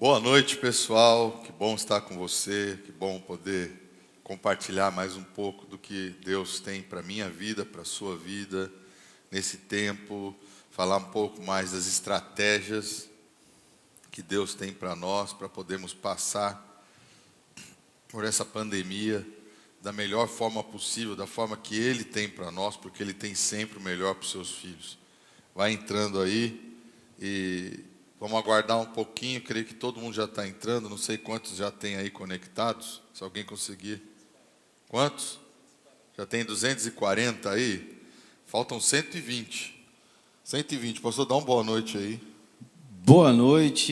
Boa noite, pessoal. Que bom estar com você. Que bom poder compartilhar mais um pouco do que Deus tem para a minha vida, para a sua vida, nesse tempo. Falar um pouco mais das estratégias que Deus tem para nós, para podermos passar por essa pandemia da melhor forma possível, da forma que Ele tem para nós, porque Ele tem sempre o melhor para os seus filhos. Vai entrando aí e vamos aguardar um pouquinho. Creio que todo mundo já está entrando. Não sei quantos já tem aí conectados. Se alguém conseguir. Quantos? Já tem 240 aí? Faltam 120. 120. Pastor, dá uma boa noite aí. Boa noite,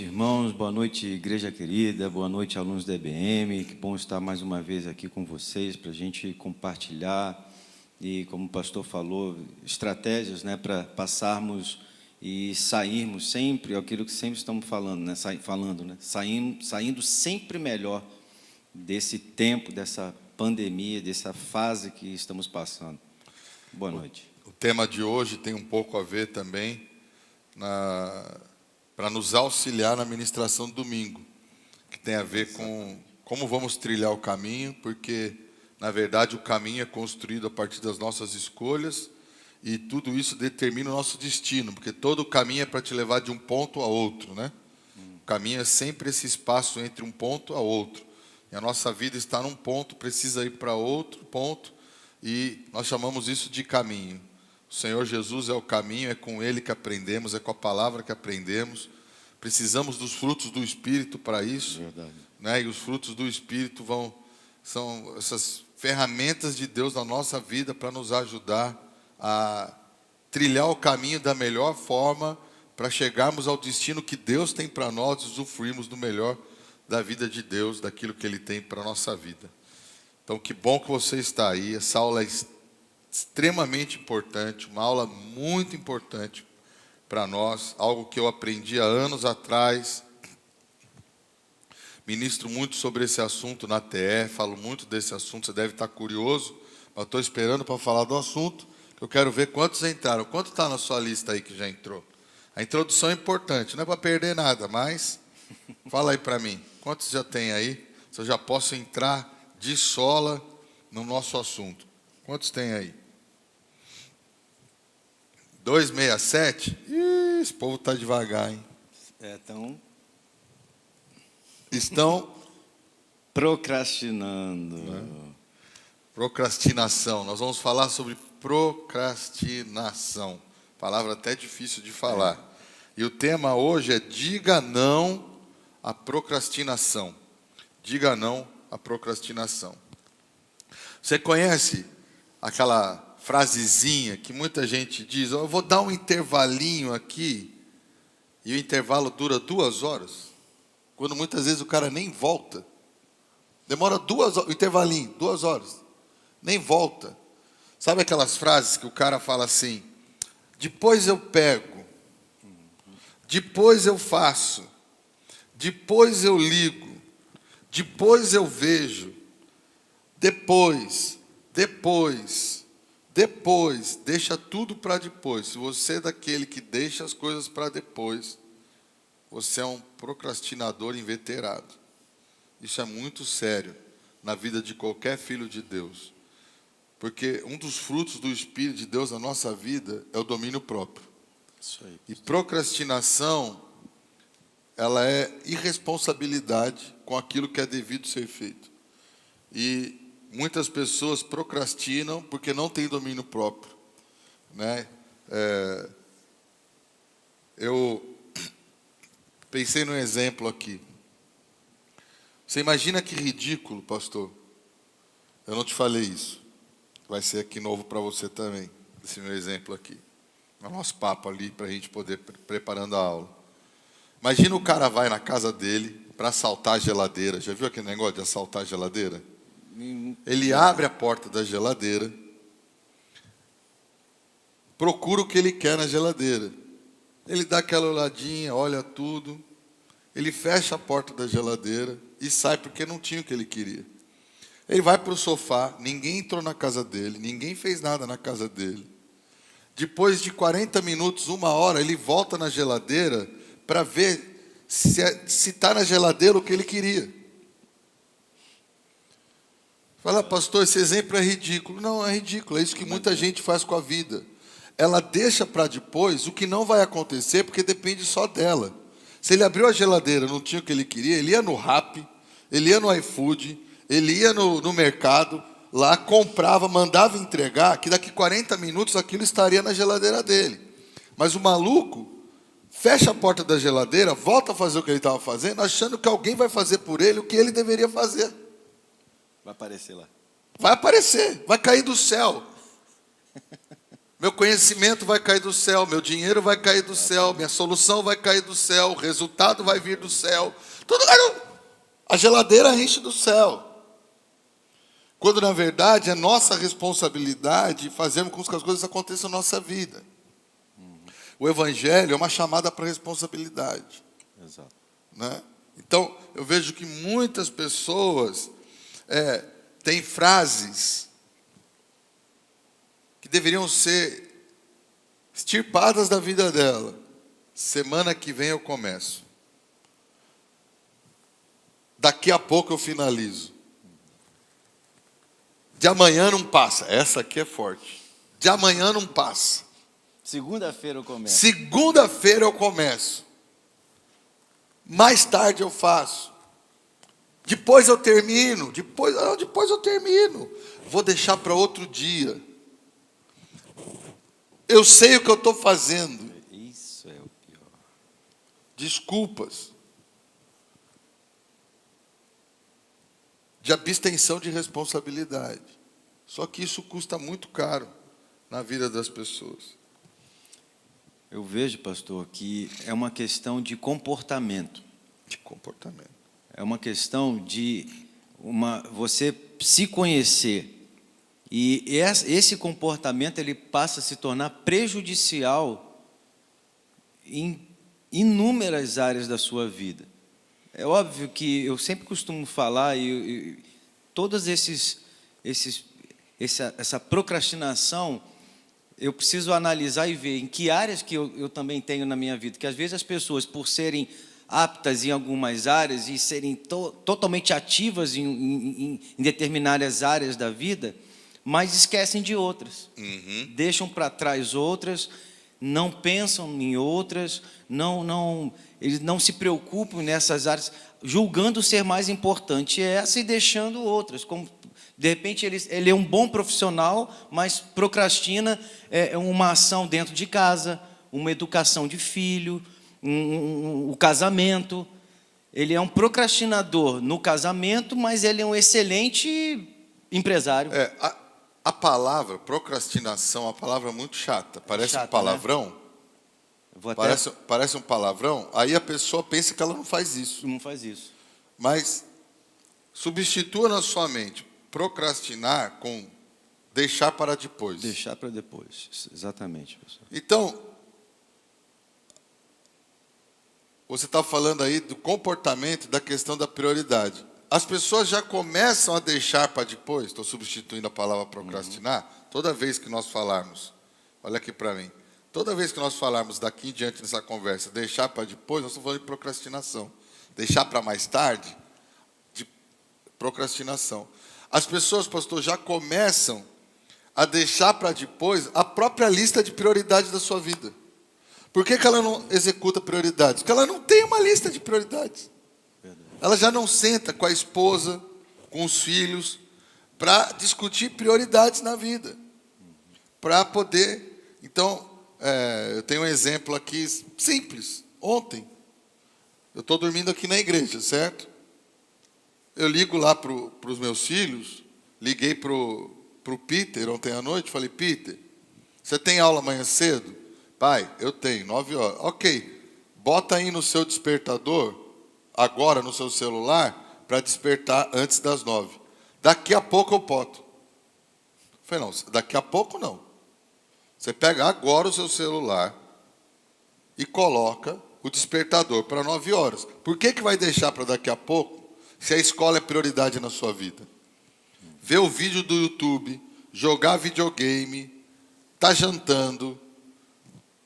irmãos, boa noite, igreja querida, boa noite, alunos da EBM. Que bom estar mais uma vez aqui com vocês para a gente compartilhar e, como o pastor falou, estratégias, né, para passarmos e sairmos sempre, aquilo que sempre estamos falando, né, saindo sempre melhor desse tempo, dessa pandemia, dessa fase que estamos passando. Boa noite. O tema de hoje tem um pouco a ver também para nos auxiliar na ministração do domingo, que tem a ver com como vamos trilhar o caminho, porque, na verdade, o caminho é construído a partir das nossas escolhas e tudo isso determina o nosso destino, porque todo o caminho é para te levar de um ponto a outro, né? O caminho é sempre esse espaço entre um ponto a outro. E a nossa vida está num ponto, precisa ir para outro ponto, e nós chamamos isso de caminho. O Senhor Jesus é o caminho, é com Ele que aprendemos, é com a palavra que aprendemos. Precisamos dos frutos do Espírito para isso. Verdade. Né? E os frutos do Espírito são essas ferramentas de Deus na nossa vida para nos ajudar a trilhar o caminho da melhor forma para chegarmos ao destino que Deus tem para nós, usufruirmos do melhor da vida de Deus, daquilo que Ele tem para a nossa vida. Então, que bom que você está aí. Essa aula é extremamente importante, uma aula muito importante para nós, algo que eu aprendi há anos atrás. Ministro muito sobre esse assunto na TE, falo muito desse assunto, você deve estar curioso, mas estou esperando para falar do assunto, que eu quero ver quantos entraram. Quanto está na sua lista aí que já entrou? A introdução é importante, não é para perder nada, mas fala aí para mim, quantos já tem aí? Se eu já posso entrar de sola no nosso assunto. Quantos tem aí? 267? Ih, esse povo está devagar, hein? Estão procrastinando. Procrastinação. Nós vamos falar sobre procrastinação. Palavra até difícil de falar. E o tema hoje é diga não à procrastinação. Diga não à procrastinação. Você conhece aquela frasezinha que muita gente diz: eu vou dar um intervalinho aqui, e o intervalo dura 2 horas, quando muitas vezes o cara nem volta. Demora 2 horas, o intervalinho, 2 horas, nem volta. Sabe aquelas frases que o cara fala assim: depois eu pego, depois eu faço, depois eu ligo, depois eu vejo, depois, deixa tudo para depois. Se você é daquele que deixa as coisas para depois, você é um procrastinador inveterado. Isso é muito sério na vida de qualquer filho de Deus. Porque um dos frutos do Espírito de Deus na nossa vida é o domínio próprio. Isso aí. E procrastinação, ela é irresponsabilidade com aquilo que é devido ser feito. E muitas pessoas procrastinam porque não têm domínio próprio, né? Eu pensei num exemplo aqui. Você imagina que ridículo, pastor? Eu não te falei isso. Vai ser aqui novo para você também, esse meu exemplo aqui. É o nosso papo ali para a gente poder preparando a aula. Imagina o cara vai na casa dele para assaltar a geladeira. Já viu aquele negócio de assaltar a geladeira? Ele abre a porta da geladeira, procura o que ele quer na geladeira. Ele dá aquela olhadinha, olha tudo. Ele fecha a porta da geladeira e sai porque não tinha o que ele queria. Ele vai para o sofá, ninguém entrou na casa dele, ninguém fez nada na casa dele. Depois de 40 minutos, 1 hora, ele volta na geladeira para ver se está na geladeira o que ele queria. Fala, pastor, esse exemplo é ridículo. Não, é ridículo, é isso que muita gente faz com a vida. Ela deixa para depois o que não vai acontecer, porque depende só dela. Se ele abriu a geladeira, não tinha o que ele queria, ele ia no Rappi, ele ia no iFood, ele ia no mercado, lá comprava, mandava entregar, que daqui 40 minutos aquilo estaria na geladeira dele. Mas o maluco fecha a porta da geladeira, volta a fazer o que ele estava fazendo, achando que alguém vai fazer por ele o que ele deveria fazer. Vai aparecer lá. Vai aparecer, vai cair do céu. Meu conhecimento vai cair do céu, meu dinheiro vai cair do céu, minha solução vai cair do céu, o resultado vai vir do céu. Tudo, a geladeira enche do céu. Quando, na verdade, é nossa responsabilidade fazermos com que as coisas aconteçam na nossa vida. O Evangelho é uma chamada para responsabilidade. Exato. Né? Então, eu vejo que muitas pessoas têm frases que deveriam ser extirpadas da vida dela. Semana que vem eu começo. Daqui a pouco eu finalizo. De amanhã não passa. Essa aqui é forte. De amanhã não passa. Segunda-feira eu começo. Segunda-feira eu começo. Mais tarde eu faço. Depois eu termino. Depois eu termino. Vou deixar para outro dia. Eu sei o que eu estou fazendo. Isso é o pior. Desculpas. De abstenção de responsabilidade. Só que isso custa muito caro na vida das pessoas. Eu vejo, pastor, que é uma questão de comportamento. De comportamento. É uma questão de você se conhecer. E esse comportamento ele passa a se tornar prejudicial em inúmeras áreas da sua vida. É óbvio que eu sempre costumo falar todos essa procrastinação, eu preciso analisar e ver em que áreas que eu também tenho na minha vida. Que às vezes as pessoas, por serem aptas em algumas áreas e serem totalmente ativas em determinadas áreas da vida, mas esquecem de outras. Uhum. Deixam para trás outras, não pensam em outras, eles não se preocupam nessas áreas, julgando ser mais importante essa e deixando outras. Como, de repente, ele é um bom profissional, mas procrastina uma ação dentro de casa, uma educação de filho, o casamento. Ele é um procrastinador no casamento, mas ele é um excelente empresário. A palavra procrastinação é uma palavra muito chata. Parece chata, um palavrão. Né? Parece um palavrão. Aí a pessoa pensa que ela não faz isso. Não faz isso. Mas substitua na sua mente procrastinar com deixar para depois. Deixar para depois. Exatamente, professor. Então, você está falando aí do comportamento, da questão da prioridade. As pessoas já começam a deixar para depois. Estou substituindo a palavra procrastinar. Toda vez que nós falarmos, olha aqui para mim, toda vez que nós falarmos daqui em diante nessa conversa, deixar para depois, nós estamos falando de procrastinação. Deixar para mais tarde, de procrastinação. As pessoas, pastor, já começam a deixar para depois a própria lista de prioridades da sua vida. Por que ela não executa prioridades? Porque ela não tem uma lista de prioridades. Ela já não senta com a esposa, com os filhos, para discutir prioridades na vida. Para poder... Então, eu tenho um exemplo aqui simples. Ontem, eu estou dormindo aqui na igreja, certo? Eu ligo lá para os meus filhos, liguei para o Peter ontem à noite, falei, Peter, você tem aula amanhã cedo? Pai, eu tenho, 9 horas. Ok, bota aí no seu despertador, agora no seu celular, para despertar antes das 9. Daqui a pouco eu boto. Falei, não, daqui a pouco não. Você pega agora o seu celular e coloca o despertador para 9 horas. Por que vai deixar para daqui a pouco, se a escola é prioridade na sua vida? Ver o vídeo do YouTube, jogar videogame, tá jantando,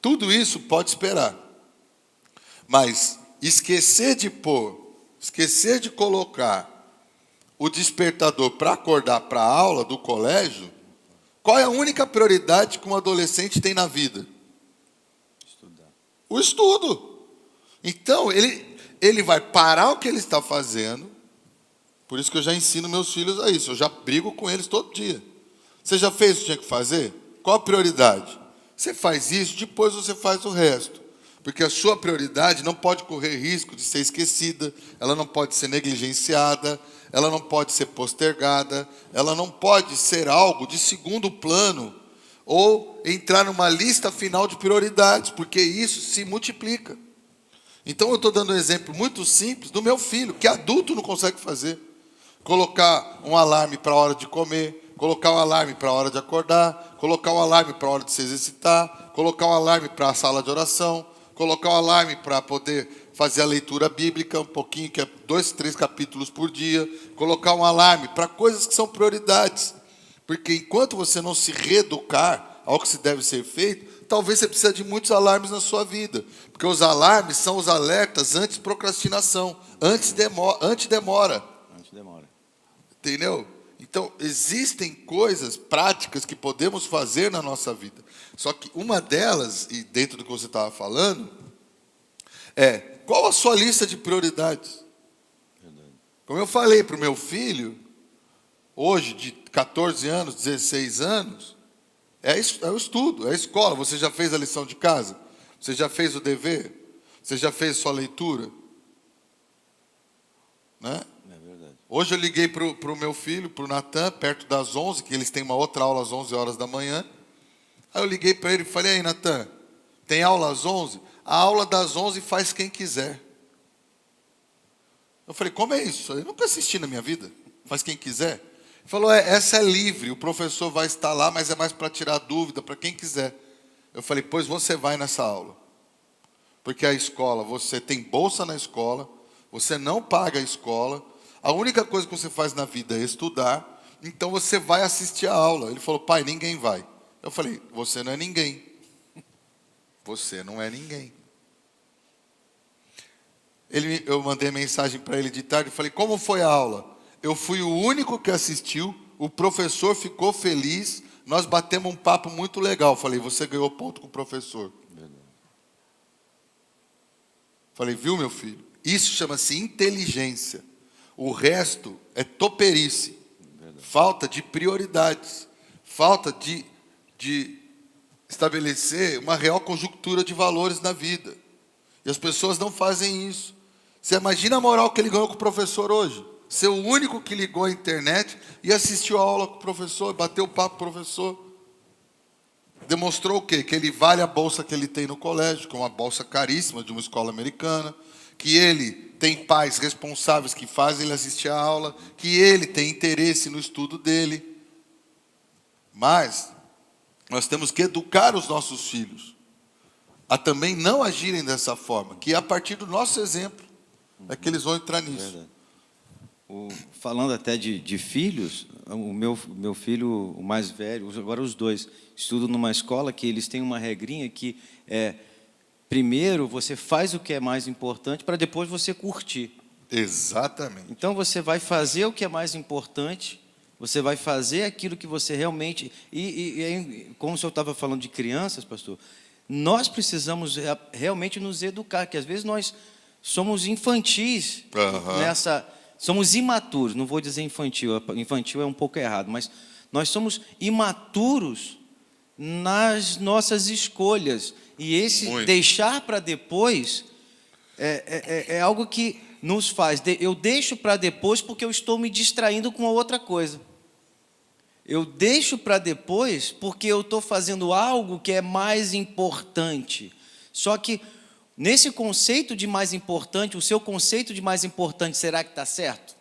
tudo isso pode esperar. Mas esquecer de colocar o despertador para acordar para a aula do colégio, qual é a única prioridade que um adolescente tem na vida? Estudar. O estudo. Então, ele vai parar o que ele está fazendo. Por isso que eu já ensino meus filhos a isso. Eu já brigo com eles todo dia. Você já fez o que tinha que fazer? Qual a prioridade? Você faz isso, depois você faz o resto. Porque a sua prioridade não pode correr risco de ser esquecida, ela não pode ser negligenciada, ela não pode ser postergada, ela não pode ser algo de segundo plano ou entrar numa lista final de prioridades, porque isso se multiplica. Então eu estou dando um exemplo muito simples do meu filho, que adulto não consegue fazer. Colocar um alarme para a hora de comer, colocar um alarme para a hora de acordar, colocar um alarme para a hora de se exercitar, colocar um alarme para a sala de oração, colocar um alarme para poder fazer a leitura bíblica um pouquinho, que é 2, 3 capítulos por dia, colocar um alarme para coisas que são prioridades. Porque enquanto você não se reeducar ao que se deve ser feito, talvez você precise de muitos alarmes na sua vida. Porque os alarmes são os alertas anti-procrastinação, anti-demora. Entendeu? Então, existem coisas práticas que podemos fazer na nossa vida. Só que uma delas, e dentro do que você estava falando, é qual a sua lista de prioridades? Como eu falei para o meu filho, hoje, de 14 anos, 16 anos, é o estudo, é a escola. Você já fez a lição de casa? Você já fez o dever? Você já fez sua leitura? Né? Hoje eu liguei para o meu filho, para o Natan, perto das 11, que eles têm uma outra aula às 11 horas da manhã. Aí eu liguei para ele e falei, aí Natan, tem aula às 11? A aula das 11 faz quem quiser. Eu falei, como é isso? Eu nunca assisti na minha vida. Faz quem quiser. Ele falou, essa é livre, o professor vai estar lá, mas é mais para tirar dúvida, para quem quiser. Eu falei, pois você vai nessa aula. Porque a escola, você tem bolsa na escola, você não paga a escola, a única coisa que você faz na vida é estudar, então você vai assistir a aula. Ele falou, pai, ninguém vai. Eu falei, você não é ninguém. Você não é ninguém. Eu mandei mensagem para ele de tarde, falei, como foi a aula? Eu fui o único que assistiu, o professor ficou feliz, nós batemos um papo muito legal. Falei, você ganhou ponto com o professor. Falei, viu, meu filho? Isso chama-se inteligência. O resto é toperice, falta de prioridades, falta de estabelecer uma real conjuntura de valores na vida. E as pessoas não fazem isso. Você imagina a moral que ele ganhou com o professor hoje? Ser o único que ligou a internet e assistiu a aula com o professor, bateu papo com o professor. Demonstrou o quê? Que ele vale a bolsa que ele tem no colégio, que é uma bolsa caríssima de uma escola americana, que ele tem pais responsáveis que fazem ele assistir a aula, que ele tem interesse no estudo dele. Mas nós temos que educar os nossos filhos a também não agirem dessa forma, que é a partir do nosso exemplo é que eles vão entrar nisso. Falando até de filhos, o meu filho, o mais velho, agora os dois, estudam numa escola que eles têm uma regrinha que é: primeiro você faz o que é mais importante para depois você curtir. Exatamente. Então você vai fazer o que é mais importante, você vai fazer aquilo que você realmente... como o senhor estava falando de crianças, pastor, nós precisamos realmente nos educar, que às vezes nós somos infantis nessa... Somos imaturos, não vou dizer infantil é um pouco errado, mas nós somos imaturos nas nossas escolhas. E esse deixar para depois é algo que nos faz. Eu deixo para depois porque eu estou me distraindo com outra coisa. Eu deixo para depois porque eu estou fazendo algo que é mais importante. Só que nesse conceito de mais importante, o seu conceito de mais importante, será que está certo?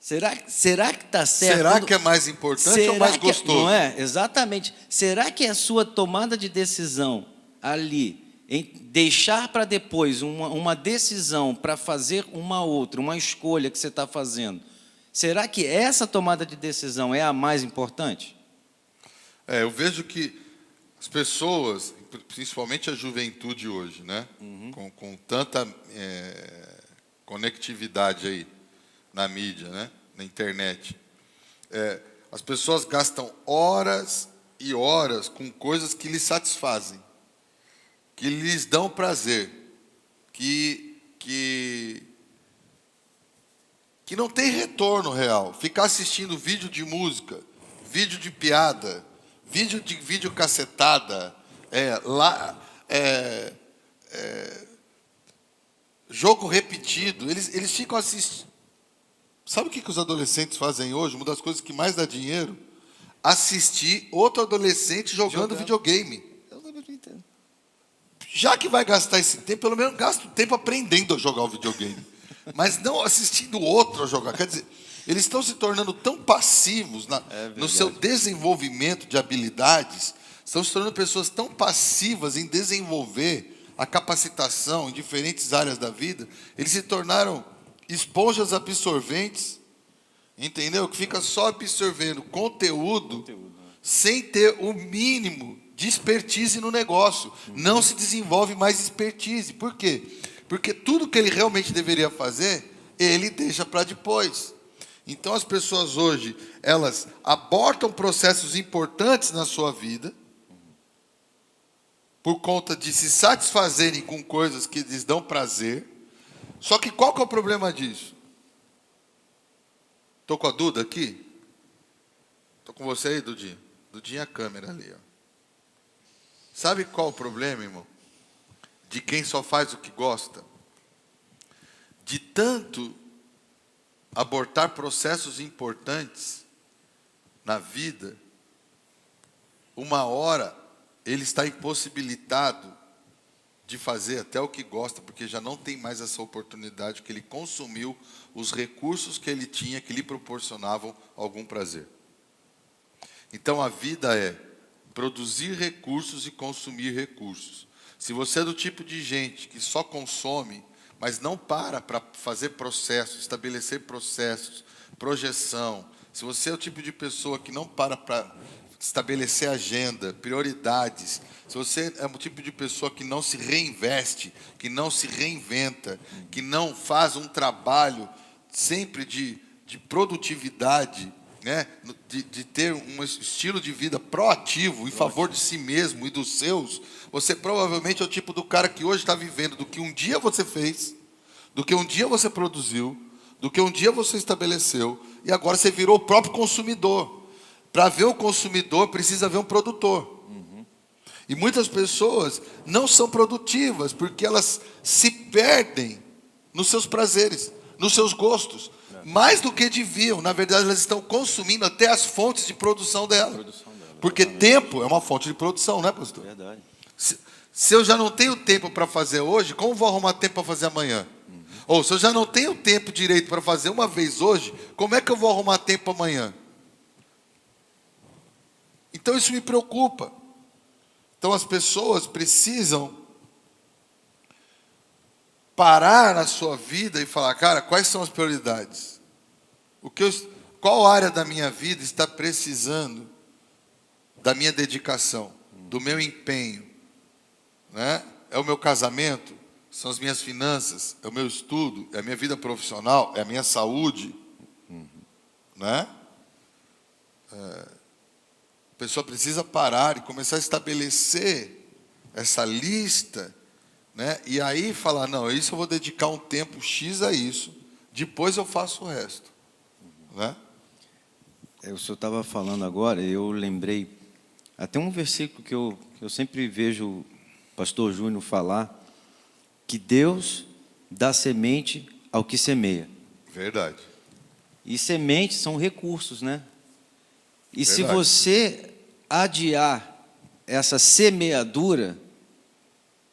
Será que está certo? Será que é mais importante ou mais gostoso? Não é? Exatamente. Será que a sua tomada de decisão ali, em deixar para depois uma decisão para fazer uma outra, uma escolha que você está fazendo, será que essa tomada de decisão é a mais importante? Eu vejo que As pessoas, principalmente a juventude hoje, né? Com tanta conectividade aí na mídia, né? Na internet. As pessoas gastam horas e horas com coisas que lhes satisfazem, que lhes dão prazer, que não tem retorno real. Ficar assistindo vídeo de música, vídeo de piada, vídeo de videocacetada, jogo repetido, eles ficam assistindo. Sabe o que os adolescentes fazem hoje? Uma das coisas que mais dá dinheiro? Assistir outro adolescente jogando videogame. Eu não entendo. Já que vai gastar esse tempo, pelo menos gasta o tempo aprendendo a jogar o videogame. Mas não assistindo o outro a jogar. Quer dizer, eles estão se tornando tão passivos no seu desenvolvimento de habilidades, estão se tornando pessoas tão passivas em desenvolver a capacitação em diferentes áreas da vida, eles se tornaram esponjas absorventes, entendeu? Que fica só absorvendo conteúdo sem ter o mínimo de expertise no negócio. Não se desenvolve mais expertise. Por quê? Porque tudo que ele realmente deveria fazer, ele deixa para depois. Então as pessoas hoje, elas abortam processos importantes na sua vida, por conta de se satisfazerem com coisas que lhes dão prazer. Só que qual que é o problema disso? Estou com a Duda aqui? Estou com você aí, Dudinha? Dudinha, a câmera ali. Ó. Sabe qual o problema, irmão? De quem só faz o que gosta? De tanto abortar processos importantes na vida, uma hora ele está impossibilitado de fazer até o que gosta, porque já não tem mais essa oportunidade, que ele consumiu os recursos que ele tinha, que lhe proporcionavam algum prazer. Então a vida é produzir recursos e consumir recursos. Se você é do tipo de gente que só consome, mas não para fazer processos, estabelecer processos, projeção, se você é o tipo de pessoa que não para estabelecer agenda, prioridades, se você é o tipo de pessoa que não se reinveste, que não se reinventa, que não faz um trabalho sempre de produtividade, né? de ter um estilo de vida proativo em favor de si mesmo e dos seus, você provavelmente é o tipo do cara que hoje está vivendo do que um dia você fez, do que um dia você produziu, do que um dia você estabeleceu, e agora você virou o próprio consumidor. Para ver o consumidor, precisa ver um produtor. E muitas pessoas não são produtivas, porque elas se perdem nos seus prazeres, nos seus gostos, mais do que deviam. Na verdade, elas estão consumindo até as fontes de produção dela. Porque tempo é uma fonte de produção, né, pastor? Verdade. Se eu já não tenho tempo para fazer hoje, como vou arrumar tempo para fazer amanhã? Ou se eu já não tenho tempo direito para fazer uma vez hoje, como é que eu vou arrumar tempo amanhã? Então isso me preocupa. Então as pessoas precisam parar na sua vida e falar, cara, quais são as prioridades? Qual área da minha vida está precisando da minha dedicação, do meu empenho? Né? É o meu casamento? São as minhas finanças? É o meu estudo? É a minha vida profissional? É a minha saúde? Né? A pessoa precisa parar e começar a estabelecer essa lista, né? E aí falar, não, isso eu vou dedicar um tempo X a isso, depois eu faço o resto. Né? O senhor estava falando agora, eu lembrei, até um versículo que eu sempre vejo o pastor Júnior falar, que Deus dá semente ao que semeia. Verdade. E sementes são recursos, né? E Verdade. se você adiar essa semeadura,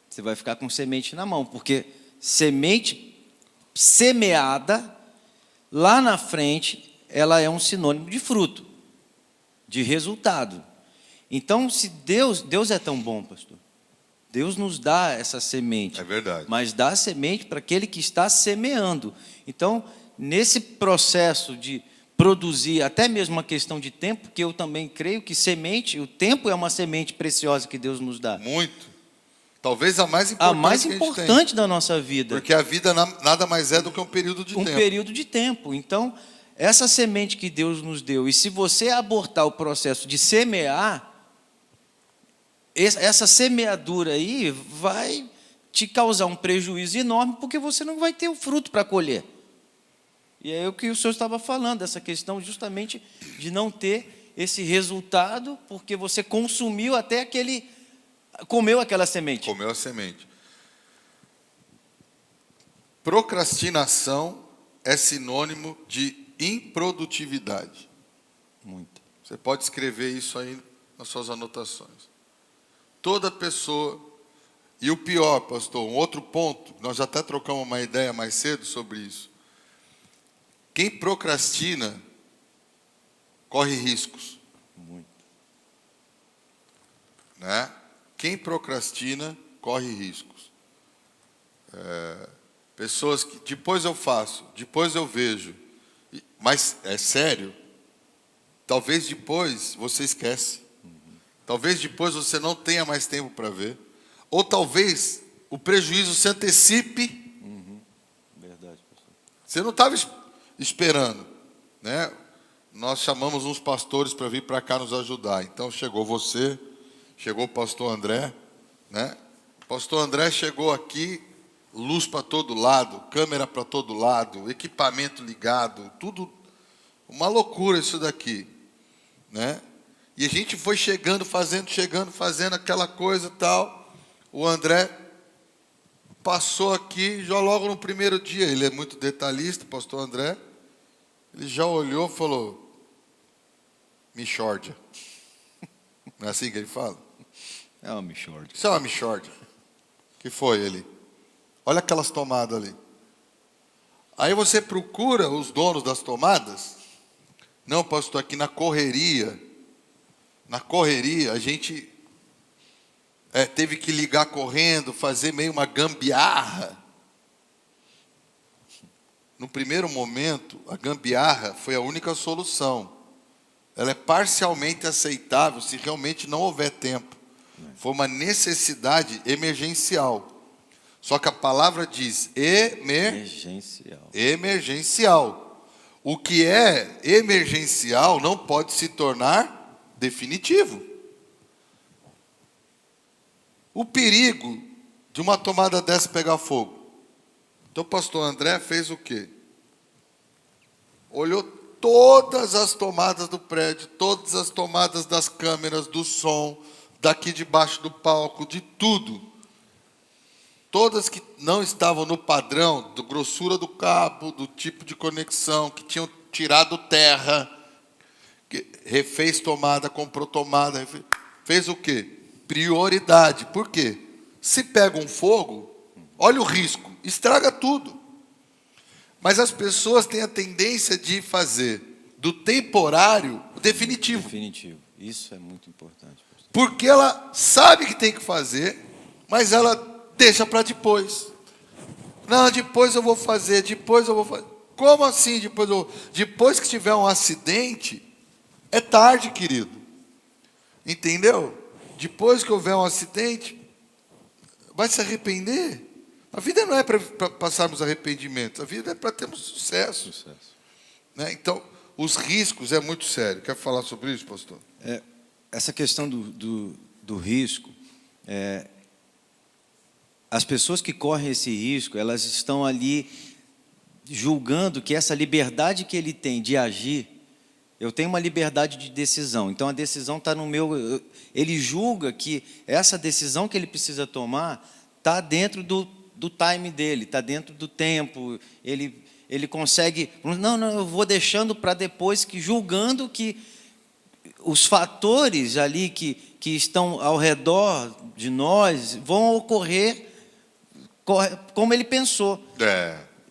você vai ficar com semente na mão, porque semente semeada, lá na frente, ela é um sinônimo de fruto, de resultado. Então, se Deus é tão bom, pastor, Deus nos dá essa semente. É verdade. Mas dá a semente para aquele que está semeando. Então, nesse processo de produzir, até mesmo uma questão de tempo, porque eu também creio que semente, o tempo é uma semente preciosa que Deus nos dá. Muito. Talvez a mais A importante mais que a gente tem. importante da nossa vida. Porque a vida nada mais é do que um período de Um tempo. período de tempo. Então, essa semente que Deus nos deu, e se você abortar o processo de semear, essa semeadura aí vai te causar um prejuízo enorme, porque você não vai ter o fruto para colher. E é o que o senhor estava falando, essa questão justamente de não ter esse resultado, porque você consumiu até comeu aquela semente. Comeu a semente. Procrastinação é sinônimo de improdutividade. Muito. Você pode escrever isso aí nas suas anotações. Toda pessoa, e o pior, pastor, um outro ponto, nós já até trocamos uma ideia mais cedo sobre isso. Quem procrastina corre riscos. Muito. Né? Quem procrastina corre riscos. Pessoas que depois eu faço, depois eu vejo, mas é sério, talvez depois você esquece. Talvez depois você não tenha mais tempo para ver. Ou talvez o prejuízo se antecipe. Verdade, pastor. Você não estava esperando, né? Nós chamamos uns pastores para vir para cá nos ajudar. Então chegou você, chegou o pastor André, né? O pastor André chegou aqui, luz para todo lado, câmera para todo lado, equipamento ligado, tudo uma loucura isso daqui, né? E a gente foi chegando, fazendo aquela coisa e tal. O André passou aqui, já logo no primeiro dia, ele é muito detalhista, o pastor André, ele já olhou e falou, Michórdia. Não é assim que ele fala? É uma mixórdia. Isso é uma Michórdia. Que foi ele? Olha aquelas tomadas ali. Aí você procura os donos das tomadas. Não, pastor, aqui na correria, a gente teve que ligar correndo, fazer meio uma gambiarra. No primeiro momento, a gambiarra foi a única solução. Ela é parcialmente aceitável se realmente não houver tempo. Foi uma necessidade emergencial. Só que a palavra diz Emergencial. emergencial. O que é emergencial não pode se tornar definitivo. O perigo de uma tomada dessa pegar fogo. Então o pastor André fez o quê? Olhou todas as tomadas do prédio, todas as tomadas das câmeras, do som, daqui debaixo do palco, de tudo. Todas que não estavam no padrão, da grossura do cabo, do tipo de conexão, que tinham tirado terra, que refez tomada, comprou tomada, fez o quê? Prioridade. Por quê? Se pega um fogo, olha o risco, estraga tudo. Mas as pessoas têm a tendência de fazer do temporário o definitivo. Definitivo. Isso é muito importante, pastor. Porque ela sabe que tem que fazer, mas ela deixa para depois. Não, depois eu vou fazer, Como assim depois que tiver um acidente, é tarde, querido. Entendeu? Depois que houver um acidente, vai se arrepender. A vida não é para passarmos arrependimentos, a vida é para termos sucesso. Né? Então, os riscos é muito sério. Quer falar sobre isso, pastor? Essa questão do risco, as pessoas que correm esse risco, elas estão ali julgando que essa liberdade que ele tem de agir, eu tenho uma liberdade de decisão, então a decisão está no meu... Ele julga que essa decisão que ele precisa tomar está dentro do time dele, está dentro do tempo, ele consegue... Não, eu vou deixando para depois, julgando que os fatores ali que estão ao redor de nós vão ocorrer como ele pensou.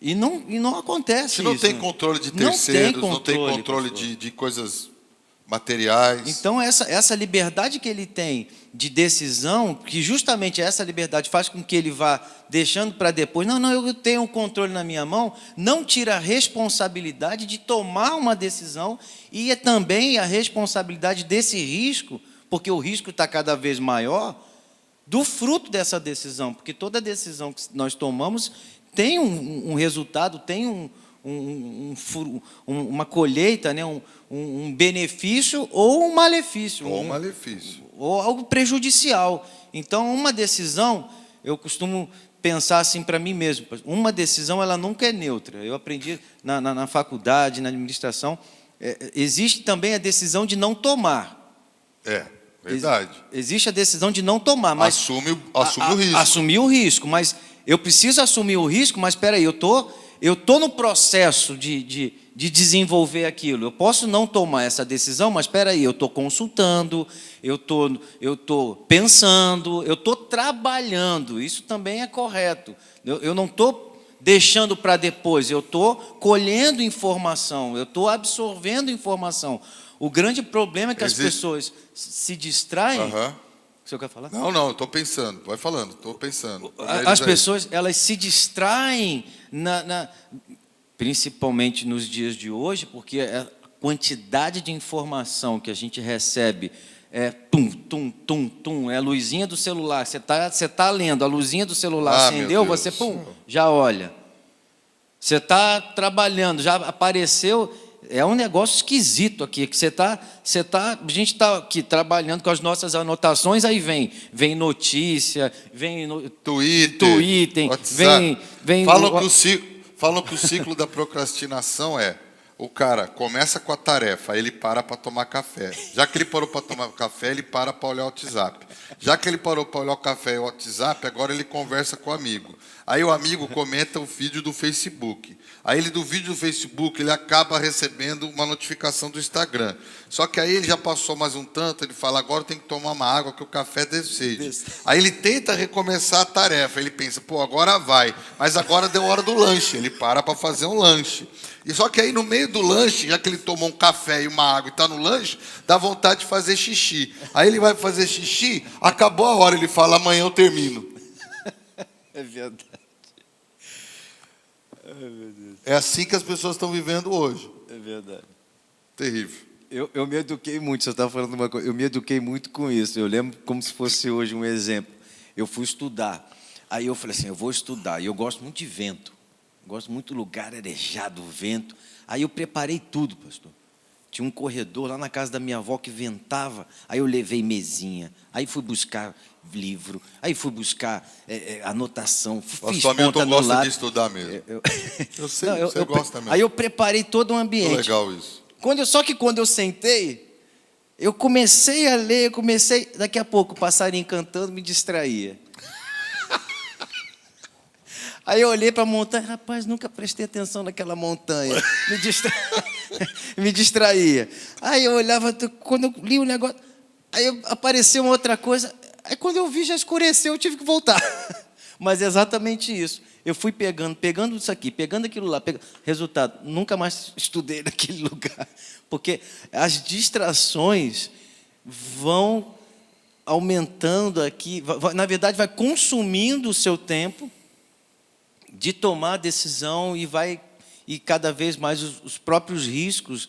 E não acontece Se não isso. tem controle de terceiros, não tem controle pastor. de coisas materiais. Então, essa liberdade que ele tem de decisão, que justamente essa liberdade faz com que ele vá deixando para depois, não, eu tenho o controle na minha mão, não tira a responsabilidade de tomar uma decisão e também a responsabilidade desse risco, porque o risco está cada vez maior, do fruto dessa decisão, porque toda decisão que nós tomamos tem um resultado, tem uma colheita, né? um benefício ou um malefício. Ou um malefício. Ou algo prejudicial. Então, uma decisão, eu costumo pensar assim para mim mesmo, uma decisão ela nunca é neutra. Eu aprendi na faculdade, na administração, existe também a decisão de não tomar. Verdade. Existe a decisão de não tomar, mas assume o risco. Assumir o risco, mas eu preciso assumir o risco, mas espera aí, eu tô no processo de desenvolver aquilo. Eu posso não tomar essa decisão, mas espera aí, eu estou consultando, eu tô pensando, eu estou trabalhando. Isso também é correto. Eu não estou deixando para depois, eu estou colhendo informação, eu estou absorvendo informação. O grande problema é que as pessoas se distraem. O senhor quer falar? Não, eu estou pensando. Vai falando, estou pensando. As pessoas, elas se distraem, principalmente nos dias de hoje, porque a quantidade de informação que a gente recebe é é a luzinha do celular. Você tá lendo, a luzinha do celular acendeu, você já olha. Você está trabalhando, já apareceu. É um negócio esquisito aqui, que a gente está aqui trabalhando com as nossas anotações, aí vem notícia, vem Twitter, vem falam que o ciclo da procrastinação o cara começa com a tarefa, aí ele para tomar café. Já que ele parou para tomar café, ele para olhar o WhatsApp. Já que ele parou para olhar o café e o WhatsApp, agora ele conversa com o amigo. Aí o amigo comenta o vídeo do Facebook. Aí do vídeo do Facebook, ele acaba recebendo uma notificação do Instagram. Só que aí ele já passou mais um tanto, ele fala, agora tem que tomar uma água, que o café decide. Aí ele tenta recomeçar a tarefa, ele pensa, agora vai. Mas agora deu hora do lanche, ele para fazer um lanche. E só que aí no meio do lanche, já que ele tomou um café e uma água e está no lanche, dá vontade de fazer xixi. Aí ele vai fazer xixi, acabou a hora, ele fala, amanhã eu termino. É verdade. É assim que as pessoas estão vivendo hoje. É verdade. Terrível. Eu me eduquei muito, você estava falando uma coisa, eu me eduquei muito com isso. Eu lembro como se fosse hoje um exemplo. Eu fui estudar. Aí eu falei assim, eu vou estudar. E eu gosto muito de vento. Gosto muito do lugar arejado, vento. Aí eu preparei tudo, pastor. Tinha um corredor lá na casa da minha avó que ventava. Aí eu levei mesinha. Aí fui buscar livro. Aí fui buscar anotação. Fiz conta no gosta de estudar mesmo. Eu sei, você gosta mesmo. Aí eu preparei todo o ambiente. Muito legal isso. Só que quando eu sentei, eu comecei a ler, daqui a pouco o passarinho cantando me distraía. Aí eu olhei para a montanha, rapaz, nunca prestei atenção naquela montanha. Me distraía. Aí eu olhava, quando eu li o negócio, aí apareceu uma outra coisa. Aí quando eu vi, já escureceu, eu tive que voltar. Mas é exatamente isso. Eu fui pegando isso aqui, pegando aquilo lá. Resultado, nunca mais estudei naquele lugar. Porque as distrações vão aumentando aqui, na verdade, vai consumindo o seu tempo de tomar decisão e cada vez mais os próprios riscos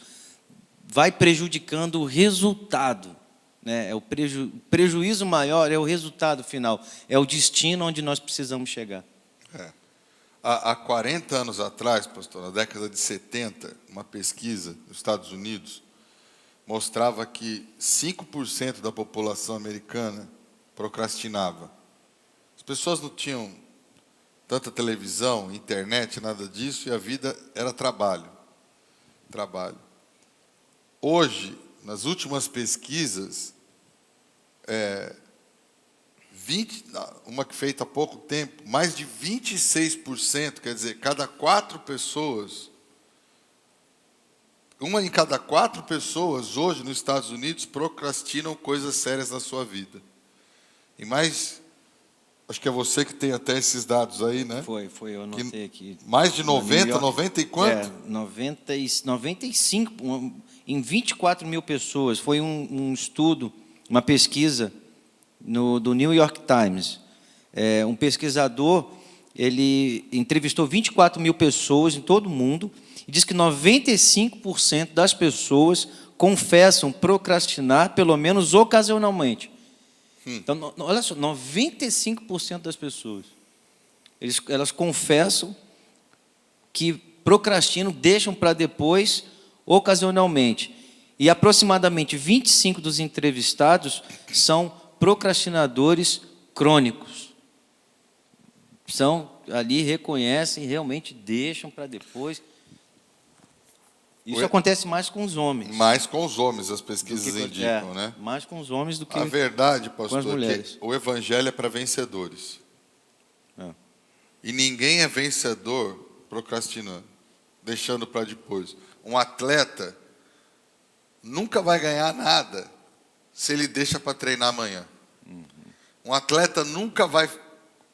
vai prejudicando o resultado, né? O prejuízo maior é o resultado final, é o destino onde nós precisamos chegar. Há 40 anos atrás, pastor, na década de 70, uma pesquisa nos Estados Unidos mostrava que 5% da população americana procrastinava. As pessoas não tinham tanta televisão, internet, nada disso, e a vida era trabalho. Hoje, nas últimas pesquisas, uma que feita há pouco tempo, mais de 26%, quer dizer, uma em cada quatro pessoas hoje nos Estados Unidos procrastinam coisas sérias na sua vida. E mais, acho que é você que tem até esses dados aí, né? Foi, eu anotei aqui. Mais de 90, 90 e quanto? 95, em 24 mil pessoas. Foi um estudo, uma pesquisa do New York Times. Um pesquisador, ele entrevistou 24 mil pessoas em todo o mundo e diz que 95% das pessoas confessam procrastinar pelo menos ocasionalmente. Então, olha só, 95% das pessoas, elas confessam que procrastinam, deixam para depois, ocasionalmente. E aproximadamente 25% dos entrevistados são procrastinadores crônicos. Ali reconhecem, realmente deixam para depois. Isso acontece mais com os homens. Mais com os homens, as pesquisas indicam, né? Mais com os homens do que a verdade, com as pastor, mulheres. que o evangelho é para vencedores. E ninguém é vencedor procrastinando, deixando para depois. Um atleta nunca vai ganhar nada se ele deixa para treinar amanhã. Um atleta nunca vai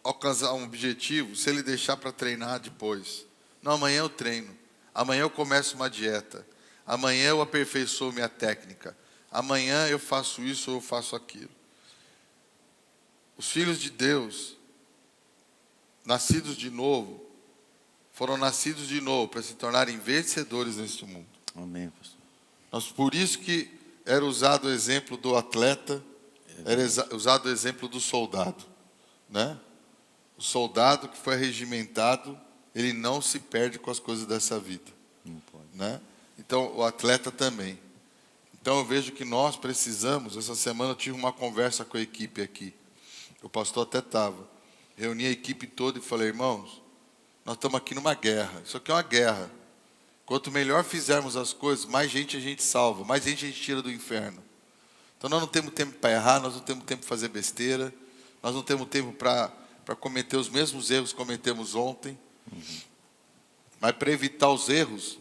alcançar um objetivo se ele deixar para treinar depois. Não, amanhã eu treino. Amanhã eu começo uma dieta. Amanhã eu aperfeiçoo minha técnica. Amanhã eu faço isso ou eu faço aquilo. Os filhos de Deus, nascidos de novo, foram nascidos de novo para se tornarem vencedores neste mundo. Amém, pastor. Por isso que era usado o exemplo do atleta, era usado o exemplo do soldado, né? O soldado que foi regimentado, ele não se perde com as coisas dessa vida, né? Então, o atleta também. Então, eu vejo que nós precisamos. Essa semana eu tive uma conversa com a equipe aqui. O pastor até estava. Reuni a equipe toda e falei: irmãos, nós estamos aqui numa guerra. Isso aqui é uma guerra. Quanto melhor fizermos as coisas, mais gente a gente salva, mais gente a gente tira do inferno. Então, nós não temos tempo para errar, nós não temos tempo para fazer besteira, nós não temos tempo para cometer os mesmos erros que cometemos ontem. Mas para evitar os erros,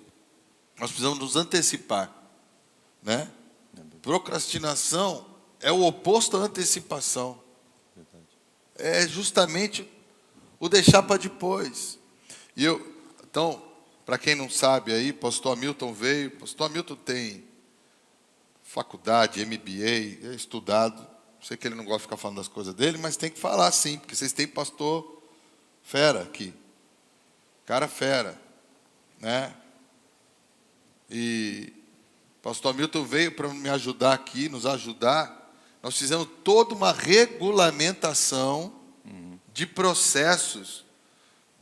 nós precisamos nos antecipar, né? Procrastinação é o oposto à antecipação. É justamente o deixar para depois. Então, para quem não sabe aí, pastor Hamilton veio. Pastor Hamilton tem faculdade, MBA, é estudado. Sei que ele não gosta de ficar falando das coisas dele, mas tem que falar sim, porque vocês têm pastor fera aqui. Cara fera, né? E pastor Hamilton veio para me ajudar aqui, nos ajudar. Nós fizemos toda uma regulamentação de processos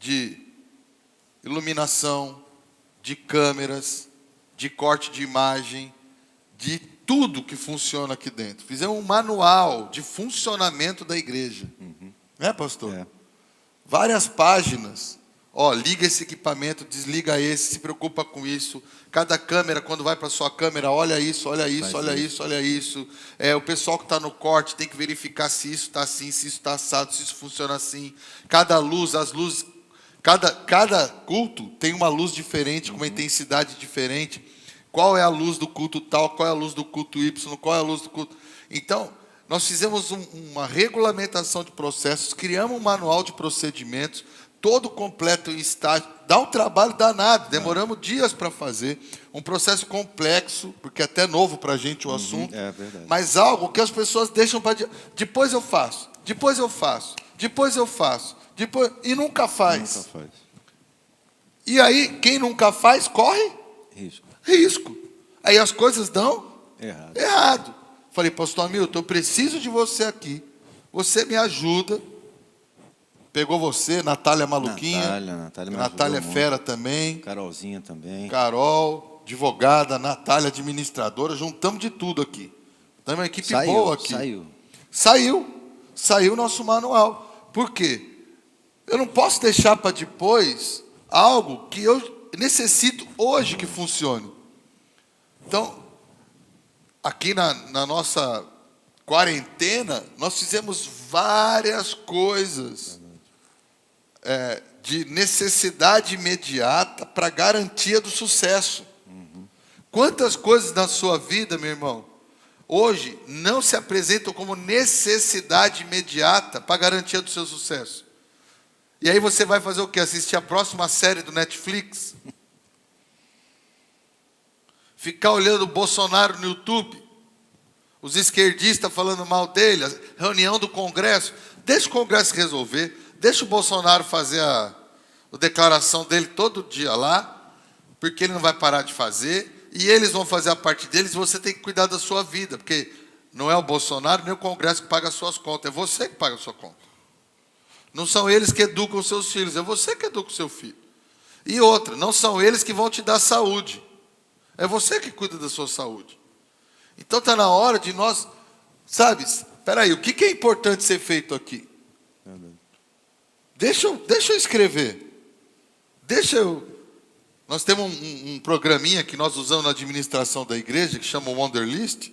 de iluminação, de câmeras, de corte de imagem, de tudo que funciona aqui dentro. Fizemos um manual de funcionamento da igreja. Né, pastor? É. Várias páginas. Liga esse equipamento, desliga esse, se preocupa com isso. Cada câmera, quando vai para a sua câmera, olha isso, olha isso, olha isso, olha isso. O pessoal que está no corte tem que verificar se isso está assim, se isso está assado, se isso funciona assim. Cada luz, as luzes, cada culto tem uma luz diferente, com uma intensidade diferente. Qual é a luz do culto tal, qual é a luz do culto Y, qual é a luz do culto... Então, nós fizemos uma regulamentação de processos, criamos um manual de procedimentos, todo completo em estágio. Dá um trabalho danado, demoramos dias para fazer. Um processo complexo, porque é até novo para a gente o assunto. É verdade. Mas algo que as pessoas deixam para... Depois eu faço, depois eu faço, depois eu faço, e nunca faz. Nunca faz. E aí, quem nunca faz, corre risco. Aí as coisas dão errado. Falei: pastor Hamilton, eu preciso de você aqui. Você me ajuda. Pegou você, Natália Maluquinha. Natália é fera também. Carolzinha também. Carol, advogada, Natália, administradora. Juntamos de tudo aqui. Temos uma equipe boa aqui. Saiu o nosso manual. Por quê? Eu não posso deixar para depois algo que eu necessito hoje que funcione. Então, aqui na nossa quarentena, nós fizemos várias coisas de necessidade imediata para garantia do sucesso. Quantas coisas na sua vida, meu irmão, hoje não se apresentam como necessidade imediata para garantia do seu sucesso? E aí você vai fazer o quê? Assistir a próxima série do Netflix? ficar olhando o Bolsonaro no YouTube, os esquerdistas falando mal dele, a reunião do Congresso. Deixa o Congresso resolver, deixa o Bolsonaro fazer a declaração dele todo dia lá, porque ele não vai parar de fazer, e eles vão fazer a parte deles, e você tem que cuidar da sua vida, porque não é o Bolsonaro nem o Congresso que paga as suas contas, é você que paga a sua conta. Não são eles que educam os seus filhos, é você que educa o seu filho. E outra, não são eles que vão te dar saúde, é você que cuida da sua saúde. Então está na hora de nós, sabe, espera aí, o que é importante ser feito aqui? Deixa eu escrever. Nós temos um programinha que nós usamos na administração da igreja, que chama Wonder List.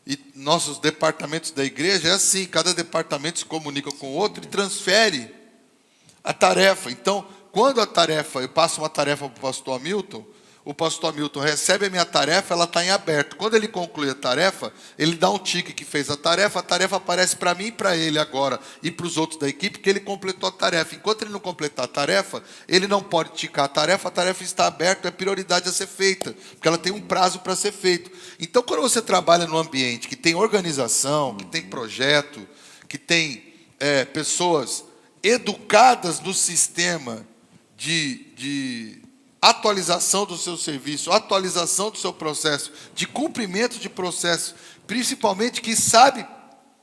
E nossos departamentos da igreja é assim, cada departamento se comunica com o outro e transfere a tarefa. Então, quando eu passo uma tarefa para o pastor Hamilton recebe a minha tarefa, ela está em aberto. Quando ele conclui a tarefa, ele dá um tique que fez a tarefa aparece para mim e para ele agora, e para os outros da equipe, que ele completou a tarefa. Enquanto ele não completar a tarefa, ele não pode ticar a tarefa está aberta, é prioridade a ser feita, porque ela tem um prazo para ser feito. Então, quando você trabalha num ambiente que tem organização, que tem projeto, que tem pessoas educadas no sistema de atualização do seu serviço, atualização do seu processo, de cumprimento de processo, principalmente que sabe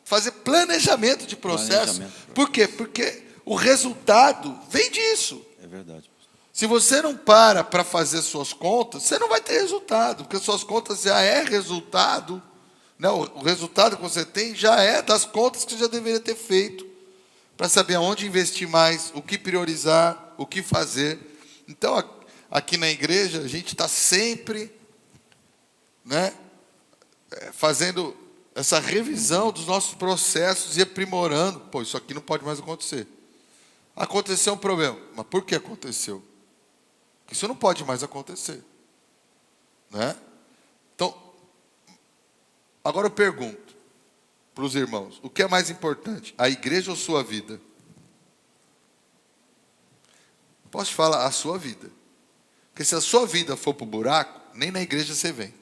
fazer planejamento de processo. Por quê? Porque o resultado vem disso. É verdade. Se você não para fazer suas contas, você não vai ter resultado, porque suas contas já é resultado, né? O resultado que você tem já é das contas que você já deveria ter feito, para saber aonde investir mais, o que priorizar, o que fazer. Então, aqui na igreja, a gente está sempre, né, fazendo essa revisão dos nossos processos e aprimorando. Pô, isso aqui não pode mais acontecer. Aconteceu um problema. Mas por que aconteceu? Porque isso não pode mais acontecer. Né? Então, agora eu pergunto para os irmãos, o que é mais importante, a igreja ou sua vida? Posso te falar, a sua vida. Porque se a sua vida for para o buraco, nem na igreja você vem.